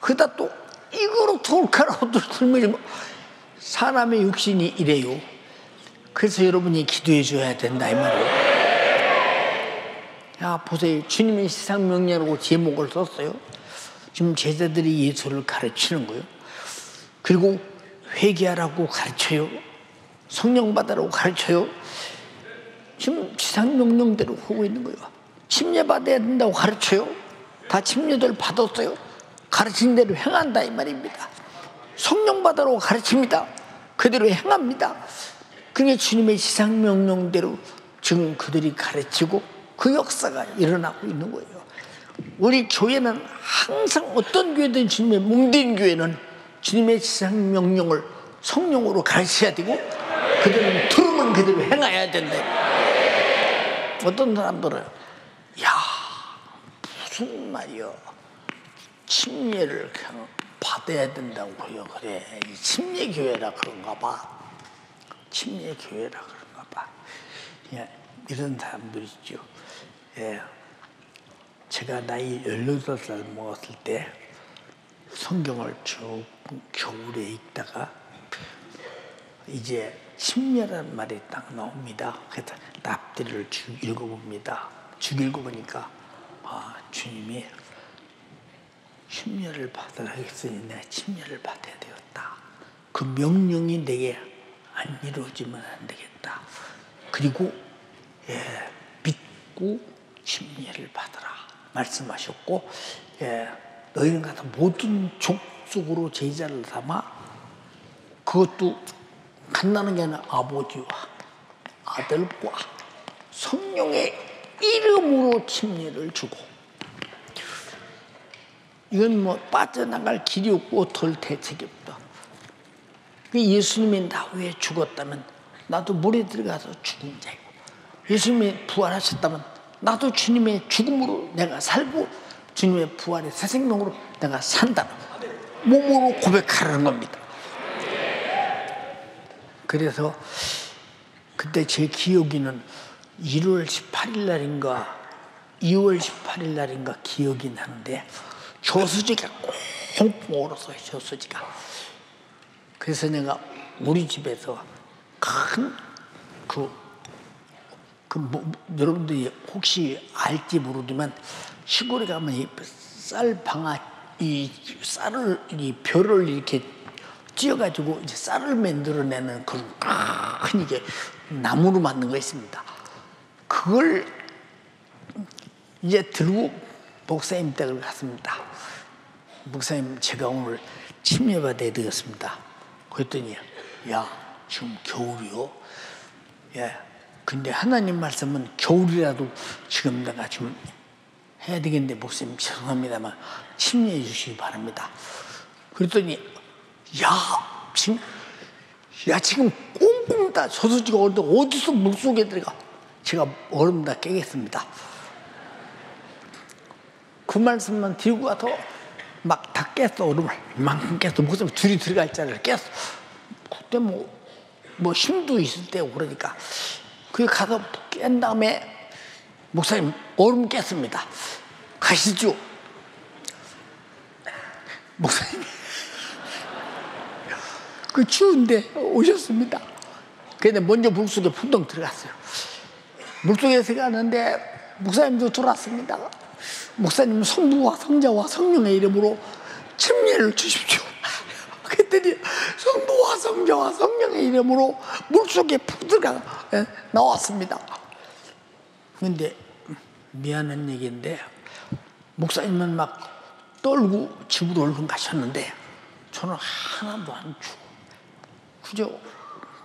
[SPEAKER 1] 그러다 또 이거로 돌까라고 들면 뭐 사람의 육신이 이래요. 그래서 여러분이 기도해 줘야 된다 이 말이에요. 야 보세요. 주님의 시상명령이라고 제목을 썼어요. 지금 제자들이 예수를 가르치는 거예요. 그리고 회개하라고 가르쳐요. 성령 받으라고 가르쳐요. 지금 시상명령대로 하고 있는 거예요. 침례 받아야 된다고 가르쳐요. 다 침례들 받았어요. 가르친 대로 행한다 이 말입니다. 성령 받으라고 가르칩니다. 그대로 행합니다. 그게 주님의 시상명령대로 지금 그들이 가르치고 그 역사가 일어나고 있는 거예요. 우리 교회는 항상 어떤 교회든 주님의 몸된 교회는 주님의 시상명령을 성령으로 가르쳐야 되고 그들은 들으면 그대로 행해야 된다. 어떤 사람들은 야 무슨 말이요 침례를 받아야 된다고 해요. 그래 이 침례교회라 그런가 봐. 침례교회라 그런가 봐. 예, 이런 사람들 있죠. 예, 제가 나이 18살 먹었을 때 성경을 쭉 겨울에 읽다가 이제 침례란 말이 딱 나옵니다. 그래서 앞뒤를 쭉 읽어봅니다. 쭉 읽어보니까 아 주님이 침례를 받으라 했으니 내가 침례를 받아야 되었다. 그 명령이 내게 안 이루어지면 안 되겠다. 그리고 예, 믿고 침례를 받으라 말씀하셨고 예, 너희는 가서 모든 족속으로 제자를 삼아 그것도 간다는 게 아니라 아버지와 아들과 성령의 이름으로 침례를 주고 이건 뭐 빠져나갈 길이 없고 덜 대책이 없다. 예수님이 나 위해 죽었다면 나도 물에 들어가서 죽은 자이고 예수님이 부활하셨다면 나도 주님의 죽음으로 내가 살고 주님의 부활의 새 생명으로 내가 산다. 몸으로 고백하라는 겁니다. 그래서 그때 제 기억에는 1월 18일 날인가 2월 18일 날인가 기억이 나는데 저수지가 꽁꽁 얼었어요. 저수지가. 그래서 내가 우리 집에서 큰 여러분들이 혹시 알지 모르지만 시골에 가면 이 쌀을 이 벼를 이렇게 찧어가지고 이제 쌀을 만들어내는 그런 큰 이게 나무로 만든 거 있습니다. 그걸 이제 들고 목사님 댁을 갔습니다. 목사님, 제가 오늘 침례받아야 되겠습니다. 그랬더니 야, 지금 겨울이요. 예. 근데 하나님 말씀은 겨울이라도 지금 내가 좀 해야 되겠는데 목사님 죄송합니다만 침례해 주시기 바랍니다. 그랬더니 지금 꽁꽁 다 저수지가 어디서 물속에 들어가. 제가 얼음 다 깨겠습니다. 그 말씀만 들고 와서 막 다 깼어. 얼음을 이만큼 깼어. 목사님 둘이 들어갈 자리를 깼어. 그때 뭐 힘도 있을 때고 그러니까 그 가서 깬 다음에 목사님 얼음 깼습니다. 가시죠. 목사님이 그 추운데 오셨습니다. 근데 먼저 물속에 풍덩 들어갔어요. 물속에 들어갔는데 목사님도 들어왔습니다. 목사님 성부와 성자와 성령의 이름으로 침례를 주십시오. 그랬더니 성부와 성자와 성령의 이름으로 물속에 푹 들어가 나왔습니다. 그런데 미안한 얘기인데 목사님은 막 떨고 집으로 얼른 가셨는데 저는 하나도 안 추워. 그저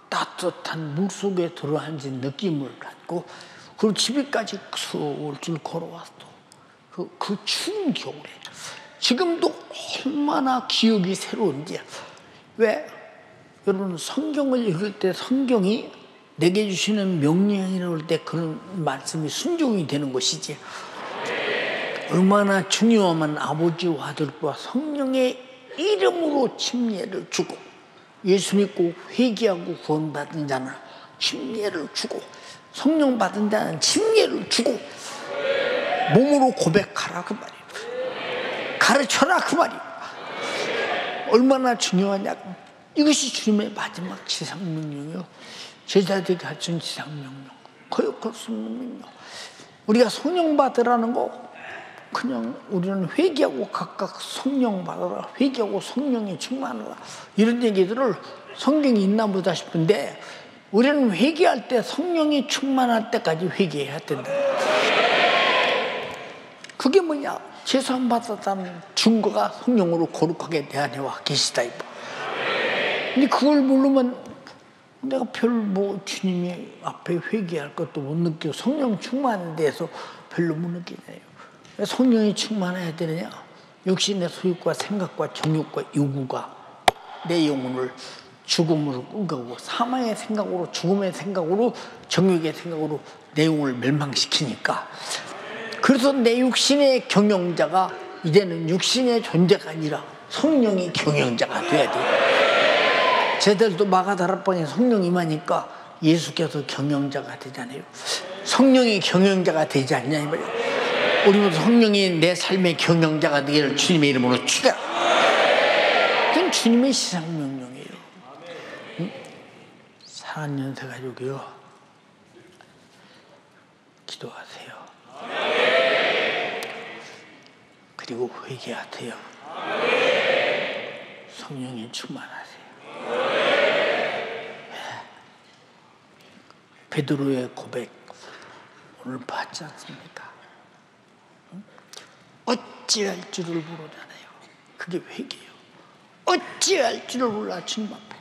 [SPEAKER 1] 따뜻한 물속에 들어앉은 느낌을 갖고 그리고 집에까지 슬슬 걸어왔어. 그 추운 겨울에 지금도 얼마나 기억이 새로운지. 왜? 여러분 성경을 읽을 때 성경이 내게 주시는 명령이라고 할 때 그런 말씀이 순종이 되는 것이지. 얼마나 중요하면 아버지와 아들과 성령의 이름으로 침례를 주고 예수 믿고 회개하고 구원받은 자는 침례를 주고 성령 받은 자는 침례를 주고 몸으로 고백하라 그 말이에요. 가르쳐라 그 말이에요. 얼마나 중요하냐. 이것이 주님의 마지막 지상명령이요. 제자들에게 갖춘 지상명령. 거역할 수 없는 명령. 우리가 성령 받으라는 거 그냥 우리는 회개하고 각각 성령 받아라. 회개하고 성령이 충만하라. 이런 얘기들을 성경이 있나 보다 싶은데 우리는 회개할 때 성령이 충만할 때까지 회개해야 된다. 그게 뭐냐? 제사함 받았다는 증거가 성령으로 거룩하게 내 안에와 계시다. 근데 그걸 모르면 내가 주님이 앞에 회개할 것도 못 느끼고 성령 충만에 대해서 별로 못 느끼네요. 왜 성령이 충만해야 되느냐? 육신의 소욕과 생각과 정욕과 요구가 내 영혼을 죽음으로 끌고 사망의 생각으로 죽음의 생각으로 정욕의 생각으로 내 영혼을 멸망시키니까 그래서 내 육신의 경영자가 이제는 육신의 존재가 아니라 성령이 경영자가 돼야 돼. 쟤들도 마가다락방에 성령이 임하니까 예수께서 경영자가 되잖아요. 성령이 경영자가 되지 않냐 이 말이야. 우리도 성령이 내 삶의 경영자가 되기를 주님의 이름으로 축하라. 그건 주님의 시상명령이에요. 사랑하는 연세가족이요, 기도하세요. 그리고 회개하세요. 성령이 충만하세요. 베드로의 고백 오늘 봤지 않습니까? 어찌할 줄을 모르잖아요. 그게 회개예요. 어찌할 줄을 몰라 주님 앞에.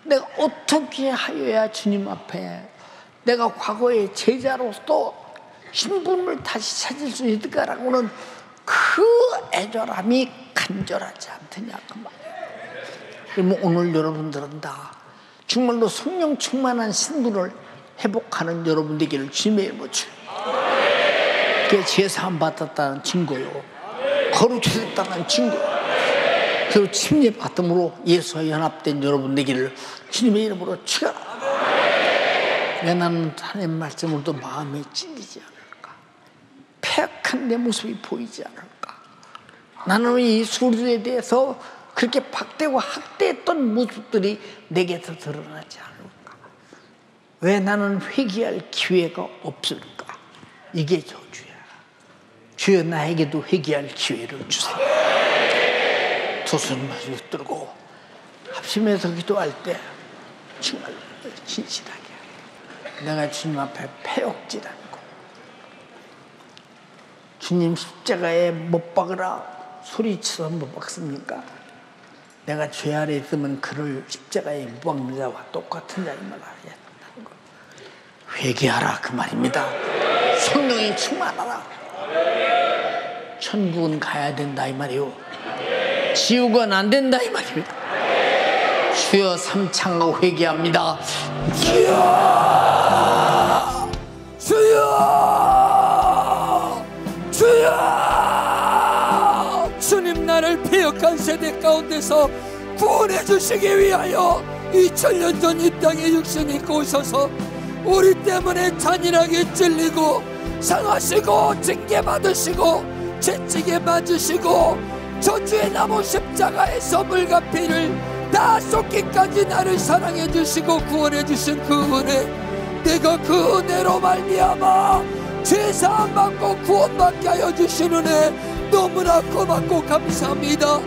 [SPEAKER 1] 내가 어떻게 하여야 주님 앞에 내가 과거의 제자로서 신분을 다시 찾을 수 있을까라고는 그 애절함이 간절하지 않더냐 그 말이에요. 그러면 오늘 여러분들은 다 정말로 성령 충만한 신분을 회복하는 여러분 되기를 주님의 이름으로 축원합니다. 그게 제사함 받았다는 증거요, 거룩해졌다는 증거, 그리고 침례 받음으로 예수와 연합된 여러분 되기를 주님의 이름으로 축원합니다. 왜 나는 하나님 말씀으로도 마음에 찔리지 않을까? 패역한 내 모습이 보이지 않을까? 나는 이 수리에 대해서 그렇게 박대고 학대했던 모습들이 내게서 드러나지 않을까? 왜 나는 회개할 기회가 없을까? 이게 저주야. 주여 나에게도 회개할 기회를 주세요. 두 손 마주 들고 합심해서 기도할 때 정말 진실하게 내가 주님 앞에 패역질 않고, 주님 십자가에 못 박으라 소리쳐서 못 박습니까? 내가 죄 아래 있으면 그를 십자가에 못 박는 자와 똑같은 자임을 알아야 한다는 거. 회개하라 그 말입니다. 성령이 충만하라. 천국은 가야 된다 이 말이요, 지옥은 안 된다 이 말입니다. 주여 삼창하고 회개합니다. 주여, 주여, 주여.
[SPEAKER 2] 주님, 나를 패역한 세대 가운데서 구원해 주시기 위하여 2000년 전 이 땅에 육신이 입고 오셔서 우리 때문에 잔인하게 찔리고 상하시고 징계받으시고 채찍에 맞으시고 저주의 나무 십자가에서 물과 피를 다 쏟기까지 나를 사랑해 주시고 구원해 주신 그 은혜, 내가 그 은혜로 말미암아 죄사함 받고 구원받게 하여 주신 은혜 너무나 고맙고 감사합니다.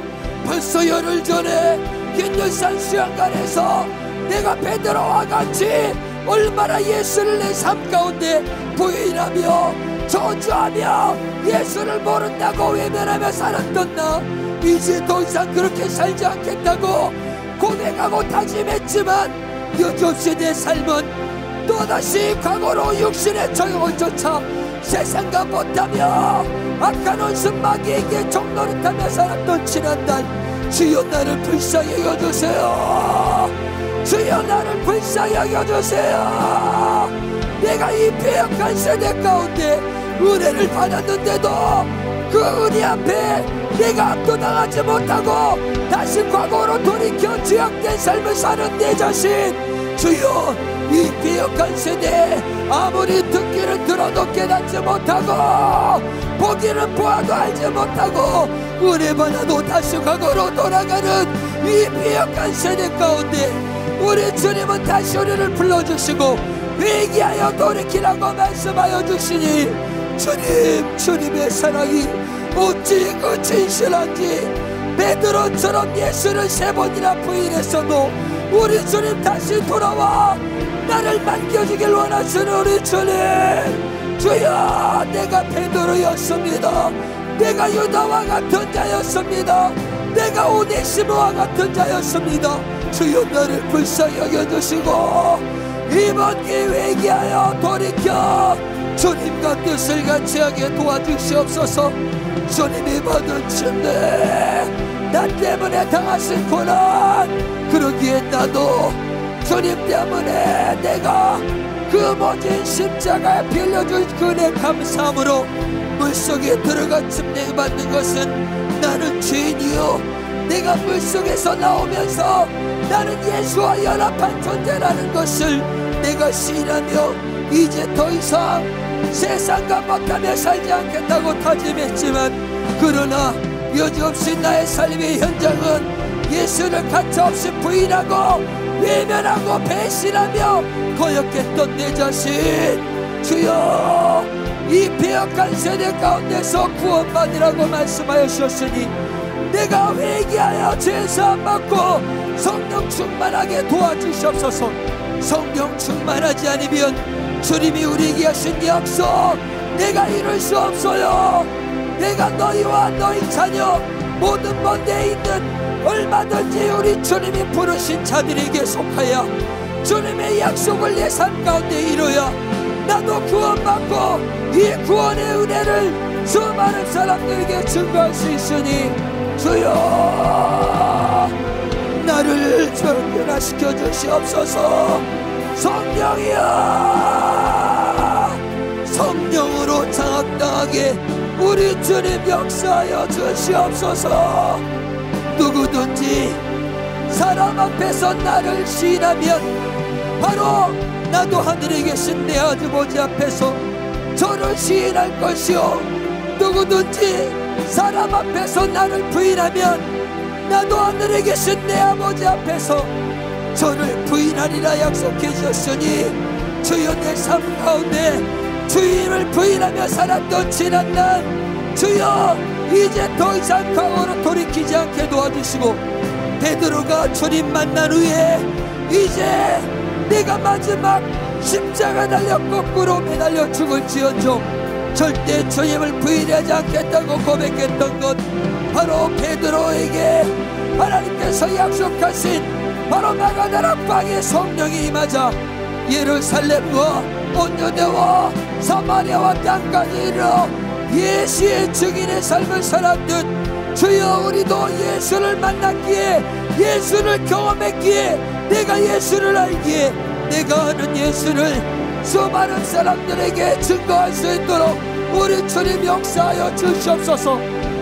[SPEAKER 2] 벌써 열흘 전에 긴율산 수양관에서 내가 베드로와 같이 얼마나 예수를 내 삶 가운데 부인하며 저주하며 예수를 모른다고 외면하며 살았던 나, 이제 더 이상 그렇게 살지 않겠다고 고백하고 다짐했지만 여전히 내 삶은 또다시 과거로 육신의 정욕을 쫓아 세상과 못하며 악한 원수 마귀에게 종노릇하며 살았던 지난날, 주여 나를 불쌍히 여겨주세요. 주여 나를 불쌍히 여겨주세요. 내가 이 패역한 세대 가운데 은혜를 받았는데도 그 은혜 앞에 내가 압도당하지 못하고 다시 과거로 돌이켜 죄악된 삶을 사는 내 자신, 주여 이 패역한 세대 아무리 듣기를 들어도 깨닫지 못하고 보기는 보아도 알지 못하고 은혜 받아도 다시 과거로 돌아가는 이 패역한 세대 가운데 우리 주님은 다시 우리를 불러주시고 회개하여 돌이키라고 말씀하여 주시니, 주님, 주님의 사랑이 어찌 그 진실한지, 베드로처럼 예수를 3번이나 부인했어도 우리 주님 다시 돌아와 나를 맡겨주길 원하시는 우리 주님, 주여 내가 베드로였습니다. 내가 유다와 같은 자였습니다. 내가 오네시모와 같은 자였습니다. 주여 나를 불쌍히 여겨주시고 이번 기회에 회개하여 돌이켜 주님과 뜻을 같이 하게 도와주시옵소서. 주님이 받은 침례, 나 때문에 당하신 고난, 그러기에 나도 주님 때문에 내가 그 모진 십자가에 빌려준 그네 감사함으로 물속에 들어가 침례 받는 것은 나는 죄인이요, 내가 물속에서 나오면서 나는 예수와 연합한 존재라는 것을 내가 시인하며 이제 더 이상 세상과 못하며 살지 않겠다고 다짐했지만, 그러나 여지없이 나의 삶의 현장은 예수를 가차없이 부인하고 외면하고 배신하며 거역했던 내 자신, 주여 이 패역한 세대 가운데서 구원받으라고 말씀하여 주셨으니 내가 회개하여 죄사함 받고 성령 충만하게 도와주시옵소서. 성령 충만하지 않으면 주님이 우리에게 하신 약속 내가 이룰 수 없어요. 내가 너희와 너희 자녀 모든 먼데 있는 얼마든지 우리 주님이 부르신 자들에게 속하여 주님의 약속을 내 삶 가운데 이루어야 나도 구원받고 이 구원의 은혜를 수많은 사람들에게 증거할 수 있으니, 주여 나를 변화시켜 주시옵소서. 성령이여, 성령으로 장악당하게 우리 주님 역사하여 주시옵소서. 누구든지 사람 앞에서 나를 시인하면 바로 나도 하늘에 계신 내 아버지 앞에서 저를 시인할 것이요, 누구든지 사람 앞에서 나를 부인하면 나도 하늘에 계신 내 아버지 앞에서 저를 부인하리라 약속해 주셨으니, 주여 내 삶 가운데 주님을 부인하며 살았던 지난 날, 주여 이제 더 이상 과거로 돌이키지 않게 도와주시고, 베드로가 주님 만난 후에 이제 내가 마지막 십자가 달려 거꾸로 매달려 죽을지언정 절대 주님을 부인하지 않겠다고 고백했던 것, 바로 베드로에게 하나님께서 약속하신 바로 마가다라 방에 성령이 임하자 예루살렘과 온 유대와 사마리아와 땅까지 이르러 예수의 증인의 삶을 살았듯, 주여 우리도 예수를 만났기에, 예수를 경험했기에, 내가 예수를 알기에 내가 아는 예수를 수많은 사람들에게 증거할 수 있도록 우리 주님 역사하여 주시옵소서.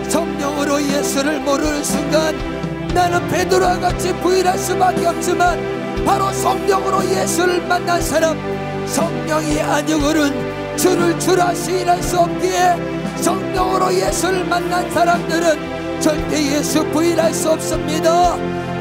[SPEAKER 2] 성령으로 예수를 모르는 순간 나는 베드로와 같이 부인할 수밖에 없지만, 바로 성령으로 예수를 만난 사람, 성령이 아니고는 주를 주라 시인할 수 없기에 성령으로 예수를 만난 사람들은 절대 예수 부인할 수 없습니다.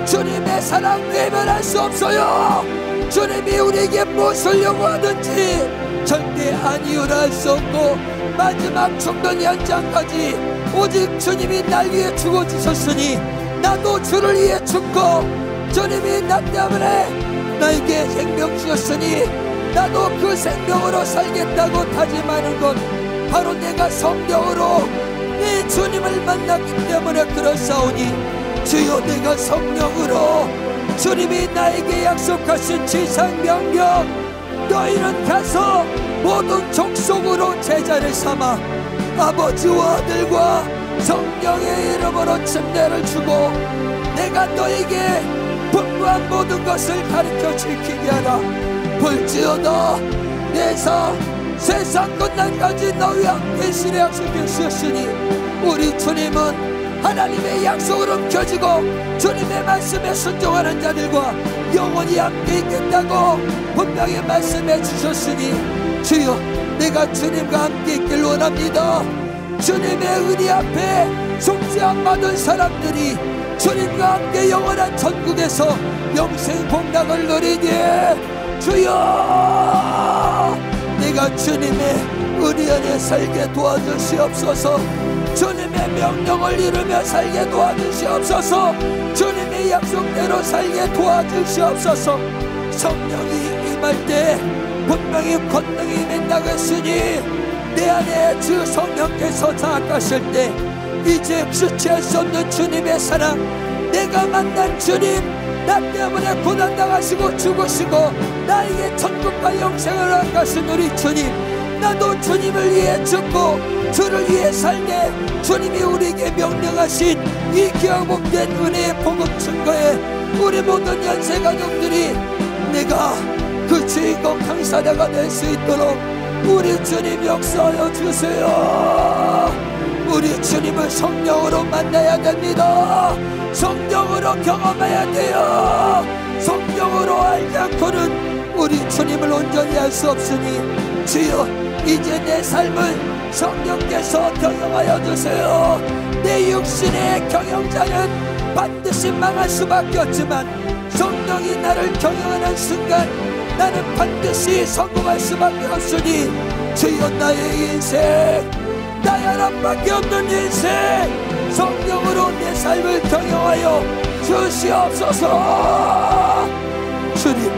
[SPEAKER 2] 주님의 사랑 외면할 수 없어요. 주님이 우리에게 무엇을 요구하든지 절대 아니오라 할 수 없고, 마지막 죽는 현장까지 오직 주님이 날 위해 죽어주셨으니 나도 주를 위해 죽고, 주님이 나 때문에 나에게 생명 주셨으니 나도 그 생명으로 살겠다고 다짐하는 것, 바로 내가 성령으로 내 주님을 만났기 때문에 그렇사오니, 주여 내가 성령으로 주님이 나에게 약속하신 지상 명령, 너희는 가서 모든 족속으로 제자를 삼아 아버지와 아들과 성령의 이름으로 침례를 주고 내가 너에게 분부한 모든 것을 가르쳐 지키게 하라. 볼지어다 내가 세상 끝날까지 너희와 함께 있으리 약속해 주셨으니, 우리 주님은 하나님의 약속을 움켜쥐고 주님의 말씀에 순종하는 자들과 영원히 함께 있겠다고 분명히 말씀해 주셨으니, 주여 내가 주님과 함께 있길 원합니다. 주님의 은혜 앞에 속죄 안 받은 사람들이 주님과 함께 영원한 천국에서 영생 복락을 누리니, 주여 내가 주님의 은혜 안에 살게 도와주시옵소서. 주님의 명령을 이루며 살게 도와주시옵소서. 주님의 약속대로 살게 도와주시옵소서. 성령이 임할 때 분명히 권능이 임한다고 했으니, 내 안에 주 성령께서 장악하실 때 이제 주체할 수 없는 주님의 사랑, 내가 만난 주님, 나 때문에 고난당하시고 죽으시고 나에게 천국과 영생을 허락하신 우리 주님, 나도 주님을 위해 죽고 주를 위해 살게 주님이 우리에게 명령하신 이 기억복된 은혜의 복음 증거에 우리 모든 연세가족들이 내가 그 주인공 강사자가 될 수 있도록 우리 주님 역사하여 주세요. 우리 주님을 성령으로 만나야 됩니다. 성령으로 경험해야 돼요. 성령으로 알지 않고는 우리 주님을 온전히 알 수 없으니, 주여 이제 내 삶을 성령께서 경영하여 주세요. 내 육신의 경영자는 반드시 망할 수밖에 없지만 성령이 나를 경영하는 순간 나는 반드시 성공할 수밖에 없으니, 주여 나의 인생, 나의 하나밖에 없는 인생, 성령으로 내 삶을 경영하여 주시옵소서. 주님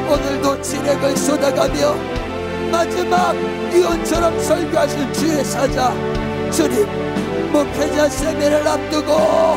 [SPEAKER 2] 오늘도 진액을 쏟아가며 마지막 이언처럼 설교하실 주의 사자, 주님 목회자 세미를 앞두고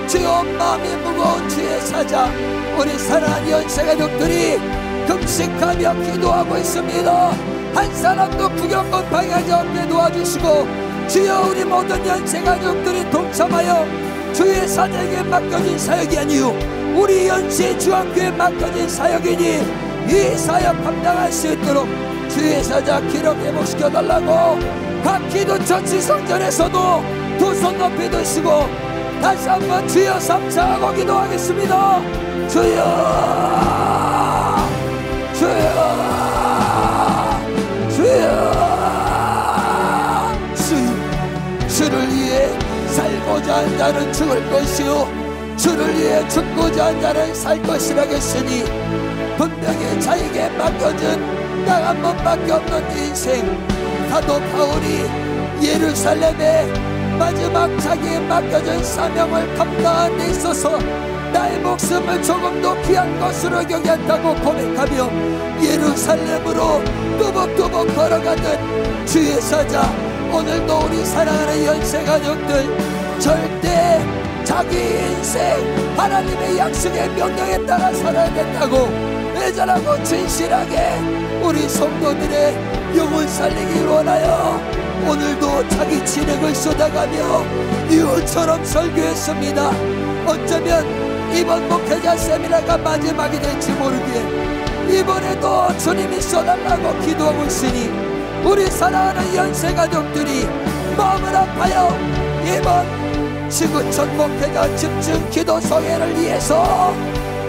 [SPEAKER 2] 주여 마음이 무거운 주의 사자, 우리 사랑하는 연세가족들이 금식하며 기도하고 있습니다. 한 사람도 구경권 방해하지 않게 도와주시고, 주여 우리 모든 연세가족들이 동참하여 주의 사자에게 맡겨진 사역이 아니요 우리 연세 중앙교회에 맡겨진 사역이니, 이 사역 감당할 수 있도록 주의 사자 기록 회복시켜달라고 각 기도처 지성전에서도 두 손 높이 드시고 다시 한번 주여 삼창하고 기도하겠습니다. 주여 주여 주여 주를 위해 살고자 한 자는 죽을 것이요 주를 위해 죽고자 한 자는 살 것이라 했으니 분명히 자에게 맡겨진 딱 한 번밖에 없는 인생 사도 바울이 예루살렘에 마지막 자기에 맡겨진 사명을 감당하는 데 있어서 나의 목숨을 조금도 귀한 것으로 여겼다고 고백하며 예루살렘으로 뚜벅뚜벅 걸어가던 주의 사자, 오늘도 우리 사랑하는 연세가족들 절대 자기 인생 하나님의 약속의 명령에 따라 살아야 된다고 애절하고 진실하게 우리 성도들의 영혼 살리기 원하여 오늘도 자기 진액을 쏟아가며 이웃처럼 설교했습니다. 어쩌면 이번 목회자 세미나가 마지막이 될지 모르기에 이번에도 주님이 쏟아달라고 기도하고 있으니 우리 사랑하는 연세가족들이 마음을 아파요. 이번 지구촌 목회자 집중 기도 성회를 위해서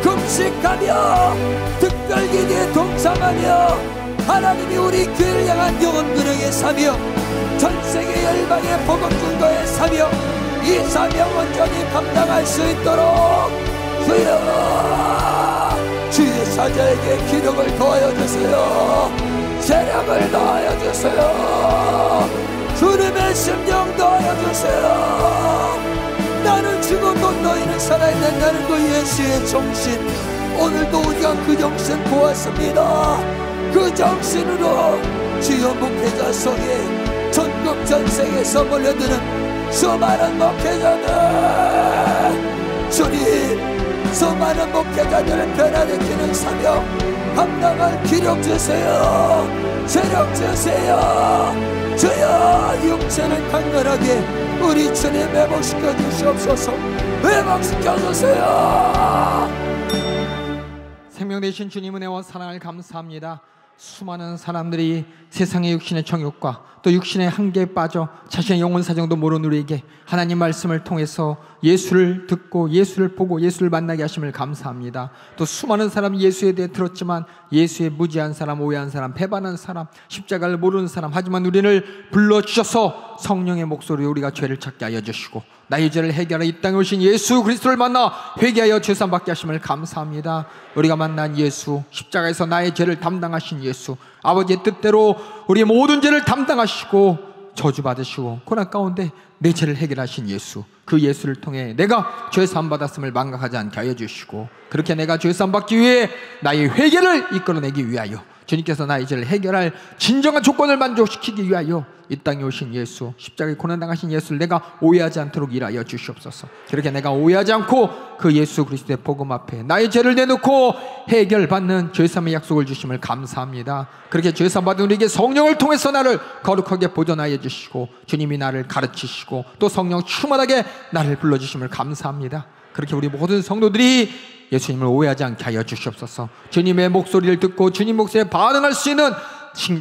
[SPEAKER 2] 금식하며 특별기도에 동참하며 하나님이 우리 교회를 향한 영혼근행의 사명, 전세계 열방의 복음 증거의 사명, 이 사명 온전히 감당할 수 있도록 주여 주의 사자에게 기력을 더하여 주세요. 재력을 더하여 주세요. 주님의 심령 더하여 주세요. 나는 죽어도 너희는 살아야 된다는 그 예수의 정신, 오늘도 우리가 그 정신 보았습니다. 그 정신으로 주여 목회자 속에 전국 전세계에서 몰려드는 수많은 목회자들, 주님 수많은 목회자들을 변화시키는 사명 감당할 기력 주세요. 재력 주세요. 주여 육체는 강건하게 우리 주님 회복시켜 주시옵소서. 회복시켜 주세요.
[SPEAKER 3] 생명 되신 주님 은혜와 사랑을 감사합니다. 수많은 사람들이 세상의 육신의 정욕과 또 육신의 한계에 빠져 자신의 영혼 사정도 모르는 우리에게 하나님 말씀을 통해서 예수를 듣고 예수를 보고 예수를 만나게 하심을 감사합니다. 또 수많은 사람이 예수에 대해 들었지만 예수에 무지한 사람, 오해한 사람, 배반한 사람, 십자가를 모르는 사람, 하지만 우리를 불러주셔서 성령의 목소리로 우리가 죄를 찾게 하여 주시고 나의 죄를 해결하여 이 땅에 오신 예수 그리스도를 만나 회개하여 죄사함 받게 하심을 감사합니다. 우리가 만난 예수, 십자가에서 나의 죄를 담당하신 예수, 아버지의 뜻대로 우리의 모든 죄를 담당하시고 저주받으시고 고난 가운데 내 죄를 해결하신 예수, 그 예수를 통해 내가 죄사함 받았음을 망각하지 않게 하여 주시고 그렇게 내가 죄사함 받기 위해 나의 회개를 이끌어내기 위하여 주님께서 나의 죄를 해결할 진정한 조건을 만족시키기 위하여 이 땅에 오신 예수, 십자가에 고난당하신 예수를 내가 오해하지 않도록 일하여 주시옵소서. 그렇게 내가 오해하지 않고 그 예수 그리스도의 복음 앞에 나의 죄를 내놓고 해결받는 죄사함의 약속을 주심을 감사합니다. 그렇게 죄사함 받은 우리에게 성령을 통해서 나를 거룩하게 보존하여 주시고 주님이 나를 가르치시고 또 성령 충만하게 나를 불러주심을 감사합니다. 그렇게 우리 모든 성도들이 예수님을 오해하지 않게 하여 주시옵소서. 주님의 목소리를 듣고 주님 목소리에 반응할 수 있는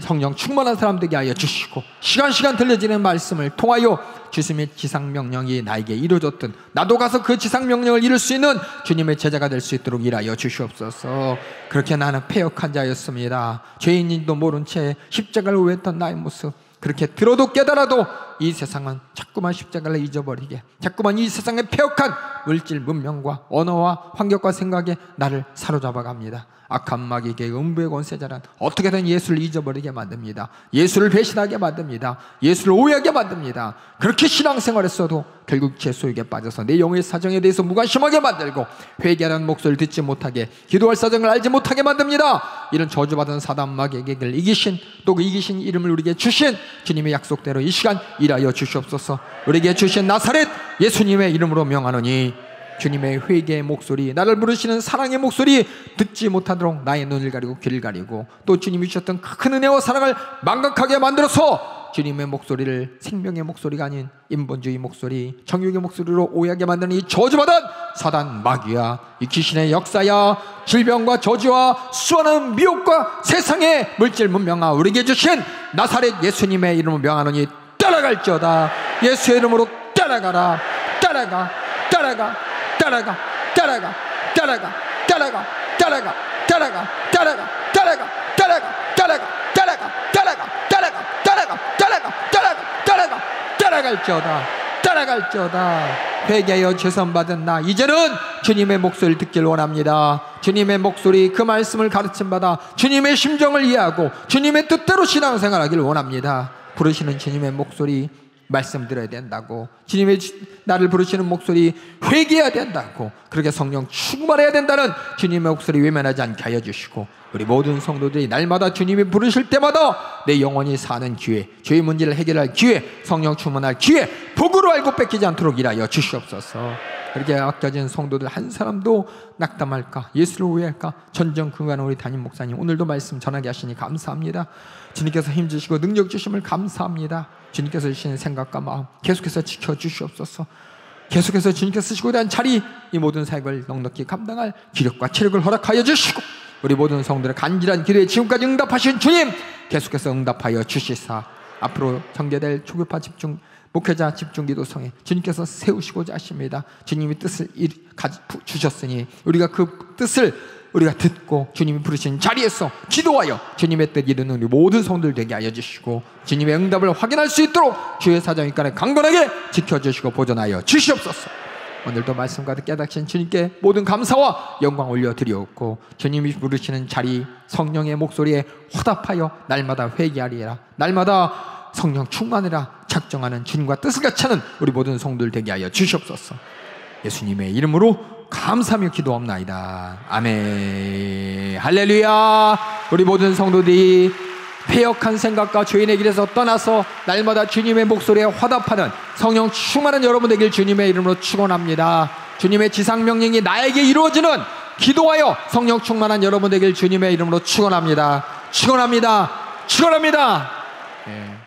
[SPEAKER 3] 성령 충만한 사람 되게 하여 주시고 시간 들려지는 말씀을 통하여 주님의 지상명령이 나에게 이루어졌든 나도 가서 그 지상명령을 이룰 수 있는 주님의 제자가 될 수 있도록 일하여 주시옵소서. 그렇게 나는 패역한 자였습니다. 죄인인도 모른 채 십자가를 오해했던 나의 모습, 그렇게 들어도 깨달아도 이 세상은 자꾸만 십자가를 잊어버리게, 자꾸만 이 세상의 패역한 물질 문명과 언어와 환경과 생각에 나를 사로잡아갑니다. 악한 마귀에게 음부의 권세자란 어떻게든 예수를 잊어버리게 만듭니다. 예수를 배신하게 만듭니다. 예수를 오해하게 만듭니다. 그렇게 신앙생활했어도 결국 제 소유에 빠져서 내 영의 사정에 대해서 무관심하게 만들고 회개하는 목소리를 듣지 못하게, 기도할 사정을 알지 못하게 만듭니다. 이런 저주받은 사단 마귀에게 이기신, 또 그 이기신 이름을 우리에게 주신 주님의 약속대로 이 시간 일하여 주시옵소서. 우리에게 주신 나사렛 예수님의 이름으로 명하노니 주님의 회개의 목소리, 나를 부르시는 사랑의 목소리 듣지 못하도록 나의 눈을 가리고 귀를 가리고 또 주님이 주셨던 큰 은혜와 사랑을 망각하게 만들어서 주님의 목소리를 생명의 목소리가 아닌 인본주의 목소리, 정욕의 목소리로 오해하게 만드는 이 저주받은 사단 마귀야, 이 귀신의 역사야, 질병과 저주와 수많은 미혹과 세상의 물질 문명아 우리에게 주신 나사렛 예수님의 이름으로 명하노니 따라갈지어다. 예수의 이름으로 따라가라. 따라가, 따라가, 따라가, 따라가, 따라가, 따라가, 따라가, 따라가, 따라가, 따라가, 따라가, 따라가, 따라가, 따라가, 따라가, 따라가, 따라가, 따라가, 따라가, 따라갈지어다. 따라갈지어다. 회개하여 죄선받은 나 이제는 주님의 목소리를 듣길 원합니다. 주님의 목소리, 그 말씀을 가르침받아 주님의 심정을 이해하고 주님의 뜻대로 신앙생활하기를 원합니다. 부르시는 주님의 목소리 말씀 들어야 된다고, 주님의 나를 부르시는 목소리 회개해야 된다고, 그렇게 성령 충만해야 된다는 주님의 목소리 외면하지 않게 하여 주시고, 우리 모든 성도들이 날마다 주님이 부르실 때마다 내 영혼이 사는 기회, 죄의 문제를 해결할 기회, 성령 충만할 기회, 복으로 알고 뺏기지 않도록 일하여 주시옵소서. 그렇게 아껴진 성도들 한 사람도 낙담할까, 예수를 오해할까, 전전긍긍하는 우리 담임 목사님 오늘도 말씀 전하게 하시니 감사합니다. 주님께서 힘주시고 능력 주심을 감사합니다. 주님께서 주시는 생각과 마음 계속해서 지켜주시옵소서. 계속해서 주님께서 쓰시고 있는 자리, 이 모든 사역을 넉넉히 감당할 기력과 체력을 허락하여 주시고, 우리 모든 성도들의 간절한 기도에 지금까지 응답하신 주님 계속해서 응답하여 주시사, 앞으로 전개될 초교파 집중 목회자 집중기도성에 주님께서 세우시고자 하십니다. 주님이 뜻을 주셨으니 우리가 그 뜻을 우리가 듣고 주님이 부르신 자리에서 기도하여 주님의 뜻 이루는 우리 모든 성도들 되게 하여 주시고, 주님의 응답을 확인할 수 있도록 주의 사정일간에 강건하게 지켜주시고 보존하여 주시옵소서. 오늘도 말씀 가득 깨닫신 주님께 모든 감사와 영광 올려드리옵고, 주님이 부르시는 자리 성령의 목소리에 화답하여 날마다 회개하리라, 날마다 성령 충만이라 작정하는 주님과 뜻을 같이 하는 우리 모든 성도들 되게 하여 주시옵소서. 예수님의 이름으로 감사하며 기도합나이다. 아멘. 할렐루야. 우리 모든 성도들이 패역한 생각과 죄인의 길에서 떠나서 날마다 주님의 목소리에 화답하는 성령 충만한 여러분 되길 주님의 이름으로 축원합니다. 주님의 지상명령이 나에게 이루어지는 기도하여 성령 충만한 여러분 되길 주님의 이름으로 축원합니다. 축원합니다. 축원합니다. 예.